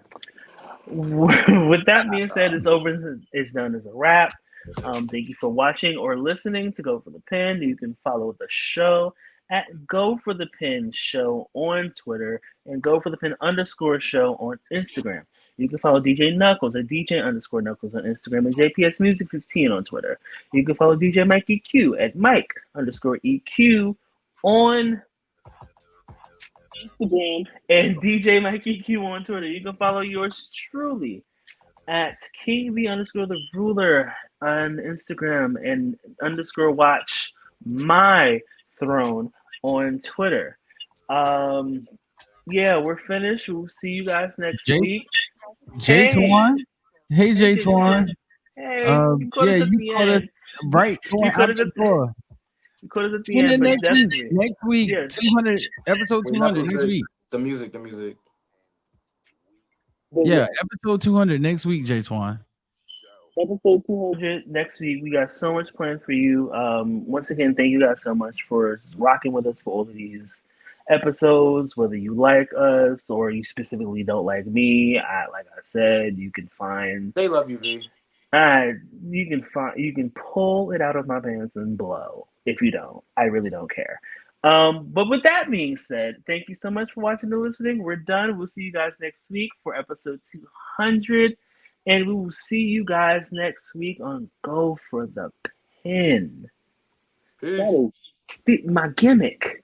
With that being said, it's over. It's done as a wrap. Thank you for watching or listening to Go for the Pin. You can follow the show at Go for the Pin Show on Twitter and Go for the Pin _show on Instagram. You can follow DJ Knuckles at DJ_Knuckles on Instagram and JPS Music 15 on Twitter. You can follow DJ Mike EQ at Mike_EQ on Instagram and DJ Mike EQ on Twitter. You can follow yours truly at King the Ruler on Instagram and _watch my throne on Twitter. Yeah, we're finished. We'll see you guys next week. Jay Twan. Hey, Jay Twan. Hey, you caught us at the end. Right. You caught us at the end. Next week, yeah. 200, episode 200 next week. The music. Yeah, episode 200 next week, Jay Twan. Episode 200 next week. We got so much planned for you. Once again, thank you guys so much for rocking with us for all of these episodes, whether you like us or you specifically don't like me. Like I said, you can find. They love you, V. You can pull it out of my pants and blow. If you don't, I really don't care. But with that being said, thank you so much for watching and listening. We're done. We'll see you guys next week for episode 200. And we will see you guys next week on Go for the Pin. Peace. That is my gimmick.